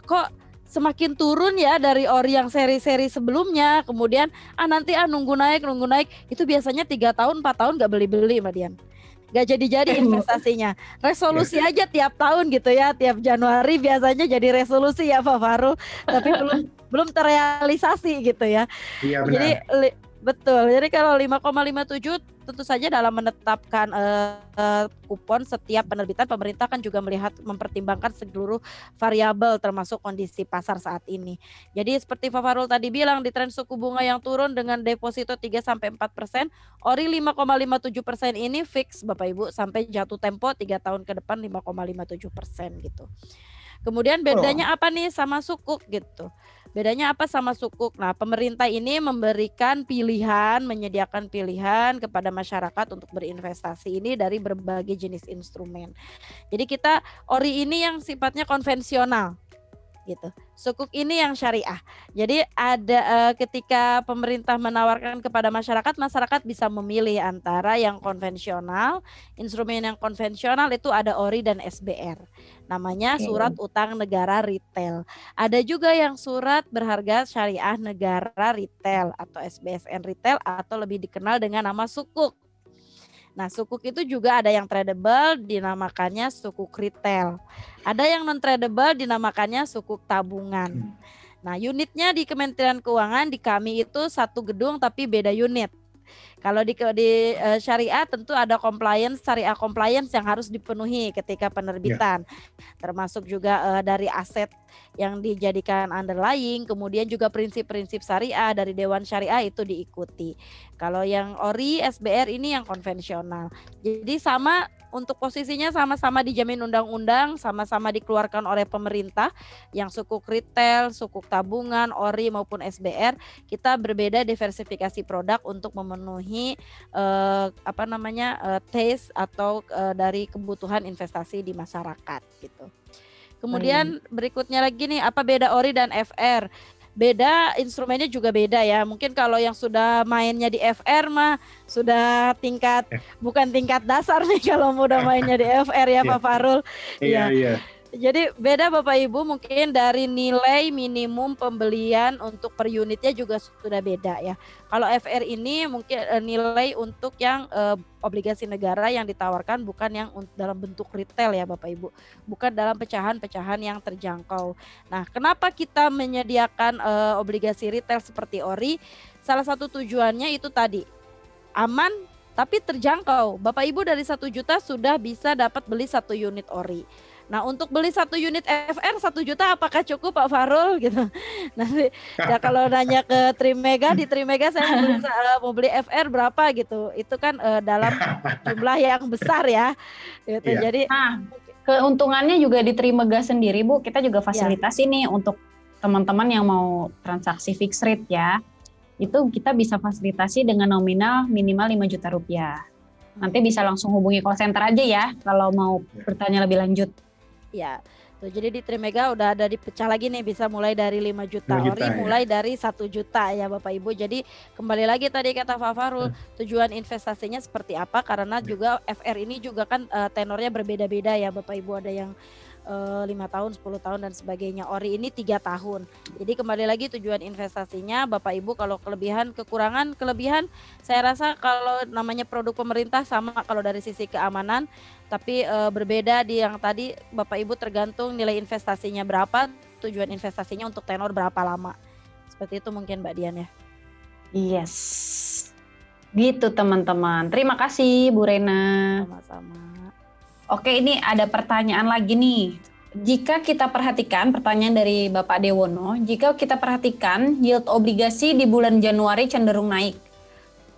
kok semakin turun ya dari ori yang seri-seri sebelumnya, kemudian nanti nunggu naik, itu biasanya 3 tahun 4 tahun nggak beli-beli Mbak Dian. Gak jadi-jadi investasinya. Resolusi aja tiap tahun gitu ya, tiap Januari biasanya jadi resolusi ya Pak Farul, tapi belum terrealisasi gitu ya. Iya benar. Jadi betul. Jadi kalau 5,57 tentu saja dalam menetapkan kupon setiap penerbitan, pemerintah kan juga mempertimbangkan seluruh variabel termasuk kondisi pasar saat ini. Jadi seperti Pak Farul tadi bilang, di tren suku bunga yang turun dengan deposito 3-4%, ori 5,57% ini fix Bapak Ibu sampai jatuh tempo 3 tahun ke depan 5,57% gitu. Kemudian bedanya apa nih sama sukuk gitu? Bedanya apa sama sukuk? Nah, pemerintah ini memberikan pilihan, menyediakan pilihan kepada masyarakat untuk berinvestasi ini dari berbagai jenis instrumen. Jadi kita ori ini yang sifatnya konvensional gitu. Sukuk ini yang syariah. Jadi ada ketika pemerintah menawarkan kepada masyarakat bisa memilih antara yang konvensional, instrumen yang konvensional itu ada ori dan SBR. Namanya surat utang negara retail. Ada juga yang surat berharga syariah negara retail atau SBSN retail atau lebih dikenal dengan nama sukuk. Nah, sukuk itu juga ada yang tradable dinamakannya sukuk retail. Ada yang non tradable dinamakannya sukuk tabungan. Nah, unitnya di Kementerian Keuangan, di kami itu satu gedung tapi beda unit. Kalau di syariah tentu ada syariah compliance yang harus dipenuhi ketika penerbitan. Termasuk juga dari aset yang dijadikan underlying, kemudian juga prinsip-prinsip syariah dari Dewan Syariah itu diikuti. Kalau yang ori, SBR ini yang konvensional. Jadi sama, untuk posisinya sama-sama dijamin undang-undang, sama-sama dikeluarkan oleh pemerintah. Yang sukuk retail, sukuk tabungan, ori maupun SBR, kita berbeda diversifikasi produk untuk memenuhi taste atau dari kebutuhan investasi di masyarakat gitu. Kemudian berikutnya lagi nih, apa beda ori dan FR? Beda, instrumennya juga beda ya. Mungkin kalau yang sudah mainnya di FR mah sudah bukan tingkat dasar nih kalau udah mainnya di FR ya Pak Farul. Iya. Jadi beda Bapak Ibu, mungkin dari nilai minimum pembelian untuk per unitnya juga sudah beda ya. Kalau FR ini mungkin nilai untuk yang obligasi negara yang ditawarkan bukan yang dalam bentuk retail ya Bapak Ibu. Bukan dalam pecahan-pecahan yang terjangkau. Nah, kenapa kita menyediakan obligasi retail seperti ori? Salah satu tujuannya itu tadi, aman tapi terjangkau. Bapak Ibu dari 1 juta sudah bisa dapat beli 1 unit ori. Nah, untuk beli 1 unit FR 1 juta apakah cukup Pak Farul gitu. Nanti ya kalau nanya ke Trimega, di Trimega saya mau beli FR berapa gitu. Itu kan dalam jumlah yang besar ya. Gitu. Jadi keuntungannya juga di Trimega sendiri Bu, kita juga fasilitasi nih untuk teman-teman yang mau transaksi fixed rate ya. Itu kita bisa fasilitasi dengan nominal minimal 5 juta rupiah. Nanti bisa langsung hubungi call center aja ya kalau mau bertanya lebih lanjut. Ya, tuh, jadi di Trimega udah ada dipecah lagi nih, bisa mulai dari 5 juta, ori mulai dari 1 juta ya Bapak Ibu. Jadi kembali lagi tadi kata Pak Farul, tujuan investasinya seperti apa, karena juga FR ini juga kan tenornya berbeda-beda ya Bapak Ibu, ada yang 5 tahun, 10 tahun dan sebagainya. Ori ini 3 tahun. Jadi kembali lagi tujuan investasinya Bapak Ibu, kalau kelebihan saya rasa kalau namanya produk pemerintah sama kalau dari sisi keamanan, tapi berbeda di yang tadi Bapak Ibu tergantung nilai investasinya berapa, tujuan investasinya untuk tenor berapa lama. Seperti itu mungkin Mbak Dian ya. Yes. Gitu teman-teman. Terima kasih Bu Rena. Sama-sama. Oke, ini ada pertanyaan lagi nih. Jika kita perhatikan, pertanyaan dari Bapak Dewono, jika kita perhatikan yield obligasi di bulan Januari cenderung naik.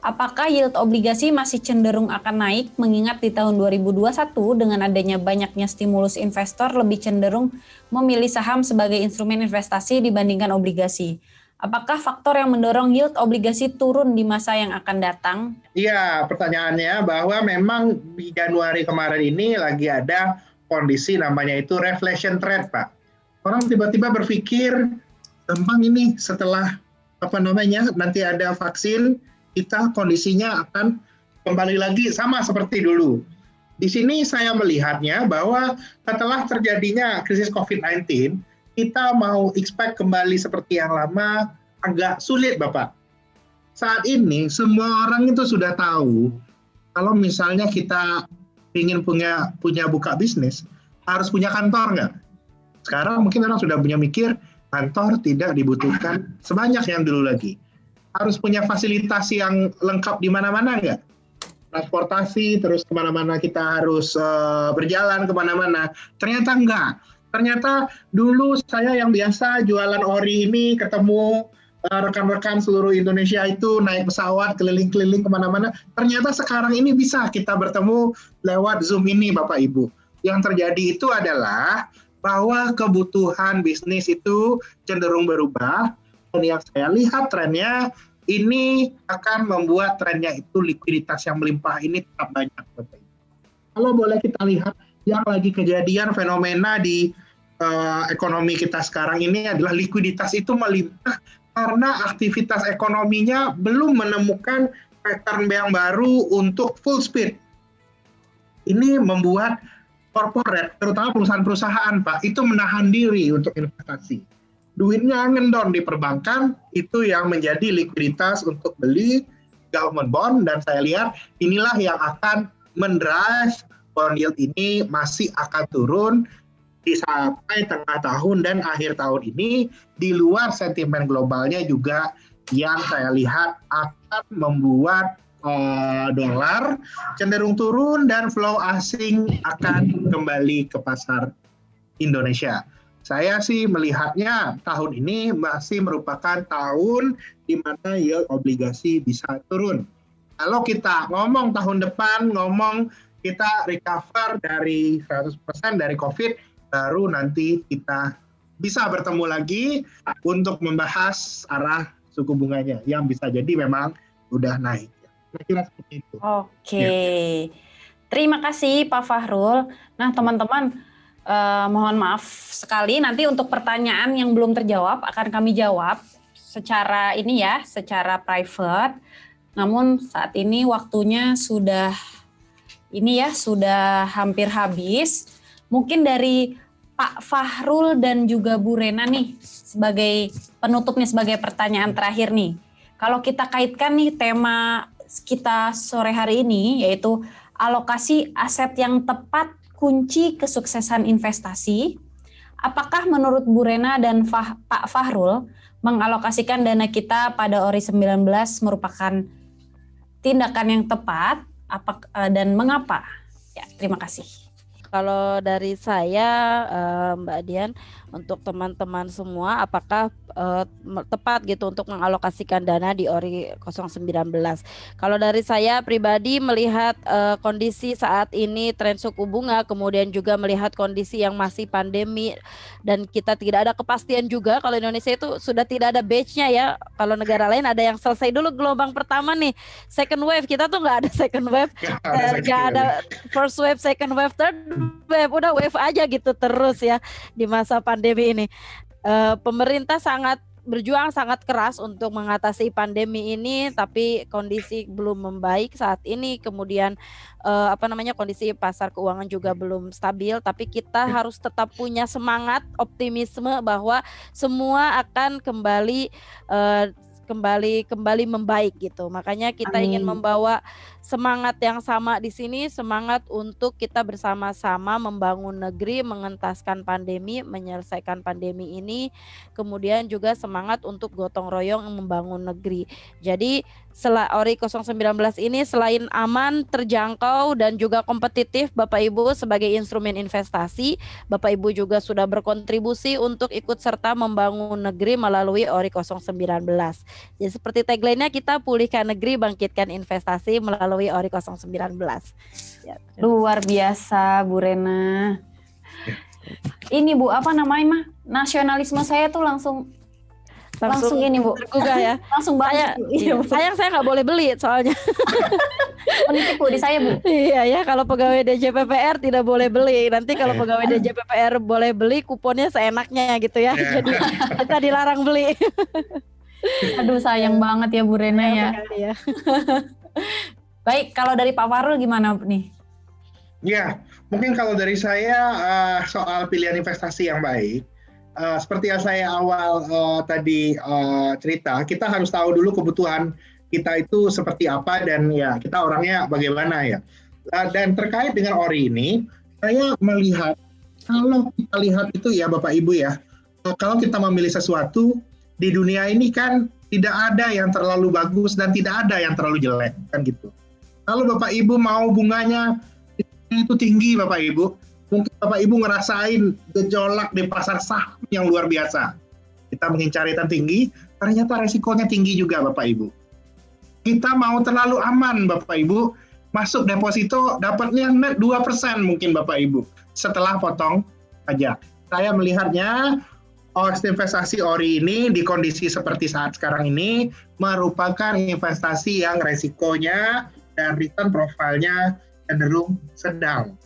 Apakah yield obligasi masih cenderung akan naik mengingat di tahun 2021 dengan adanya banyaknya stimulus investor lebih cenderung memilih saham sebagai instrumen investasi dibandingkan obligasi? Apakah faktor yang mendorong yield obligasi turun di masa yang akan datang? Iya, pertanyaannya bahwa memang di Januari kemarin ini lagi ada kondisi namanya itu reflation trade, Pak. Orang tiba-tiba berpikir, gampang ini setelah nanti ada vaksin, kita kondisinya akan kembali lagi sama seperti dulu. Di sini saya melihatnya bahwa setelah terjadinya krisis COVID-19, kita mau expect kembali seperti yang lama agak sulit, Bapak. Saat ini semua orang itu sudah tahu kalau misalnya kita ingin punya buka bisnis, harus punya kantor nggak? Sekarang mungkin orang sudah punya mikir, kantor tidak dibutuhkan sebanyak yang dulu lagi. Harus punya fasilitas yang lengkap di mana-mana nggak? Transportasi, terus kemana-mana kita harus berjalan kemana-mana. Ternyata enggak. Ternyata dulu saya yang biasa jualan ori ini ketemu rekan-rekan seluruh Indonesia itu naik pesawat keliling-keliling kemana-mana. Ternyata sekarang ini bisa kita bertemu lewat Zoom ini, Bapak Ibu. Yang terjadi itu adalah bahwa kebutuhan bisnis itu cenderung berubah. Dan yang saya lihat trennya ini akan membuat trennya itu likuiditas yang melimpah ini tetap banyak. Kalau boleh kita lihat yang lagi kejadian fenomena di ekonomi kita sekarang ini adalah likuiditas itu melimpah karena aktivitas ekonominya belum menemukan pattern yang baru untuk full speed. Ini membuat corporate, terutama perusahaan-perusahaan, Pak, itu menahan diri untuk investasi. Duitnya ngendon di perbankan, itu yang menjadi likuiditas untuk beli government bond, dan saya lihat inilah yang akan mendrive bond yield ini masih akan turun sampai tengah tahun dan akhir tahun ini, di luar sentimen globalnya juga yang saya lihat akan membuat dolar cenderung turun dan flow asing akan kembali ke pasar Indonesia. Saya sih melihatnya tahun ini masih merupakan tahun di mana yield obligasi bisa turun. Kalau kita ngomong tahun depan, kita recover dari 100% dari COVID, baru nanti kita bisa bertemu lagi untuk membahas arah suku bunganya yang bisa jadi memang udah naik. Kira-kira seperti itu. Oke. Terima kasih Pak Fahrul. Nah teman-teman, mohon maaf sekali nanti untuk pertanyaan yang belum terjawab akan kami jawab secara private. Namun saat ini waktunya sudah hampir habis. Mungkin dari Pak Fahrul dan juga Bu Rena nih sebagai penutup nih, sebagai pertanyaan terakhir nih. Kalau kita kaitkan nih tema kita sore hari ini yaitu alokasi aset yang tepat kunci kesuksesan investasi. Apakah menurut Bu Rena dan Pak Fahrul mengalokasikan dana kita pada ORI 19 merupakan tindakan yang tepat dan mengapa? Ya, terima kasih. Kalau dari saya, Mbak Dian, untuk teman-teman semua, apakah tepat gitu untuk mengalokasikan dana di ORI 019? Kalau dari saya pribadi melihat kondisi saat ini tren suku bunga, kemudian juga melihat kondisi yang masih pandemi dan kita tidak ada kepastian juga. Kalau Indonesia itu sudah tidak ada batch-nya ya. Kalau negara lain ada yang selesai dulu gelombang pertama nih, second wave. Kita tuh nggak ada second wave, nggak ada first wave, second wave, third wave, udah wave aja gitu terus ya di masa pandemi ini. Pemerintah berjuang sangat keras untuk mengatasi pandemi ini, tapi kondisi belum membaik saat ini. Kemudian kondisi pasar keuangan juga belum stabil, tapi kita harus tetap punya semangat optimisme bahwa semua akan kembali membaik gitu. Makanya kita ingin membawa semangat yang sama di sini, semangat untuk kita bersama-sama membangun negeri, mengentaskan pandemi, menyelesaikan pandemi ini, kemudian juga semangat untuk gotong royong membangun negeri. Jadi Ori 019 ini selain aman, terjangkau dan juga kompetitif, Bapak Ibu sebagai instrumen investasi, Bapak Ibu juga sudah berkontribusi untuk ikut serta membangun negeri melalui Ori 019. Jadi seperti tagline-nya, kita pulihkan negeri, bangkitkan investasi melalui Ori 019. Ya, Luar biasa Bu Rena. Ini Bu, apa namanya mah? Nasionalisme saya tuh langsung ini Bu. Tergugah ya. Langsung banyak. Iya, Bu. Sayang saya nggak boleh beli soalnya. Menitip Bu di saya Bu. Iya ya, kalau pegawai DJPPR tidak boleh beli. Nanti kalau pegawai DJPPR boleh beli, kuponnya seenaknya gitu ya. Jadi kita dilarang beli. Aduh sayang banget ya Bu Rena ya. Ya. Baik, kalau dari Pak Fahrul gimana nih? Ya, mungkin kalau dari saya soal pilihan investasi yang baik, seperti yang saya awal tadi cerita, kita harus tahu dulu kebutuhan kita itu seperti apa dan ya kita orangnya bagaimana ya. Dan terkait dengan Ori ini, saya melihat kalau kita lihat itu ya Bapak Ibu ya, kalau kita memilih sesuatu di dunia ini kan tidak ada yang terlalu bagus dan tidak ada yang terlalu jelek kan gitu. Kalau Bapak Ibu mau bunganya itu tinggi Bapak Ibu, mungkin Bapak Ibu ngerasain gejolak di pasar saham yang luar biasa. Kita mengincar return tinggi, ternyata resikonya tinggi juga Bapak Ibu. Kita mau terlalu aman Bapak Ibu, masuk deposito dapatnya net 2% mungkin Bapak Ibu, setelah potong pajak. Saya melihatnya investasi Ori ini di kondisi seperti saat sekarang ini merupakan investasi yang resikonya dan return profilnya cenderung sedang.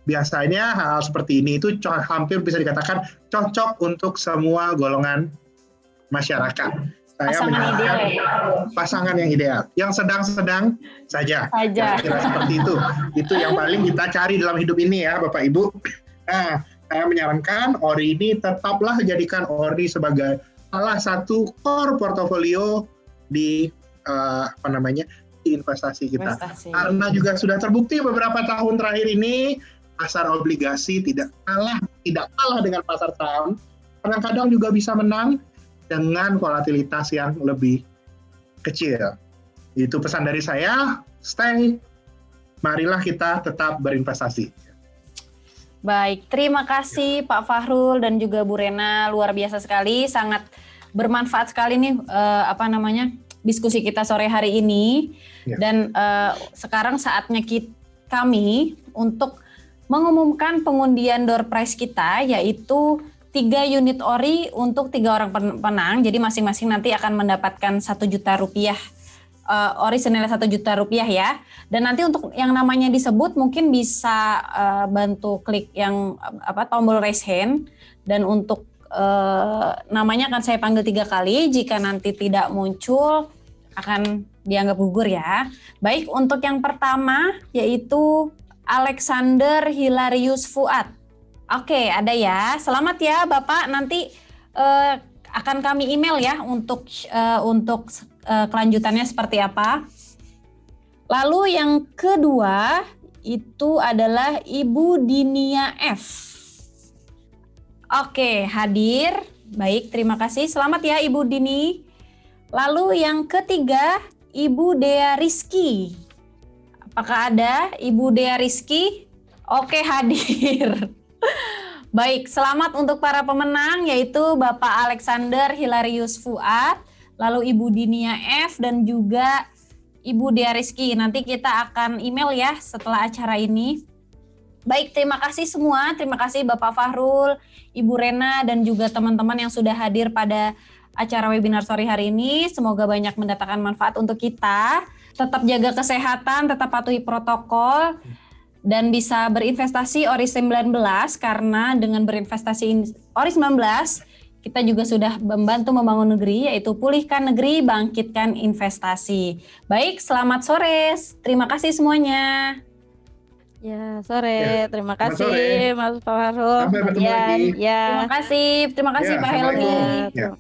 Biasanya hal seperti ini itu hampir bisa dikatakan cocok untuk semua golongan masyarakat. Saya menyarankan pasangan yang ideal, yang sedang-sedang saja. Kira-kira seperti itu. Itu yang paling kita cari dalam hidup ini ya, Bapak Ibu. Nah, saya menyarankan Ori ini tetaplah jadikan Ori sebagai salah satu core portofolio di investasi kita. Karena juga sudah terbukti beberapa tahun terakhir ini pasar obligasi tidak kalah dengan pasar saham. Kadang-kadang juga bisa menang dengan volatilitas yang lebih kecil. Itu pesan dari saya, marilah kita tetap berinvestasi. Baik, terima kasih Pak Fahrul dan juga Bu Rena, luar biasa sekali, sangat bermanfaat sekali nih diskusi kita sore hari ini. Ya. Dan sekarang saatnya kami untuk mengumumkan pengundian door prize kita, yaitu 3 unit Ori untuk 3 orang pemenang. Jadi masing-masing nanti akan mendapatkan 1 juta rupiah. Ori senilai 1 juta rupiah ya. Dan nanti untuk yang namanya disebut mungkin bisa bantu klik yang tombol raise hand. Dan untuk namanya akan saya panggil 3 kali. Jika nanti tidak muncul akan dianggap gugur ya. Baik, untuk yang pertama yaitu Alexander Hilarius Fuad. Oke, ada ya. Selamat ya Bapak. Nanti akan kami email ya untuk kelanjutannya seperti apa. Lalu yang kedua itu adalah Ibu Dinia F. Oke, hadir. Baik, terima kasih. Selamat ya Ibu Dini. Lalu yang ketiga, Ibu Dea Rizky. Apakah ada Ibu Dea Rizky? Oke, hadir. Baik, selamat untuk para pemenang yaitu Bapak Alexander Hilarius Fuad, lalu Ibu Dinia F dan juga Ibu Dea Rizky. Nanti kita akan email ya setelah acara ini. Baik, terima kasih semua. Terima kasih Bapak Fahrul, Ibu Rena dan juga teman-teman yang sudah hadir pada acara webinar sore hari ini. Semoga banyak mendatangkan manfaat untuk kita. Tetap jaga kesehatan, tetap patuhi protokol, dan bisa berinvestasi Ori 19 karena dengan berinvestasi Ori 19 kita juga sudah membantu membangun negeri, yaitu pulihkan negeri, bangkitkan investasi. Baik, selamat sore. Terima kasih semuanya. Ya, sore. Terima kasih Mas Fahrul. Sampai bertemu lagi. Ya. Terima kasih Pak Helmi. Ya.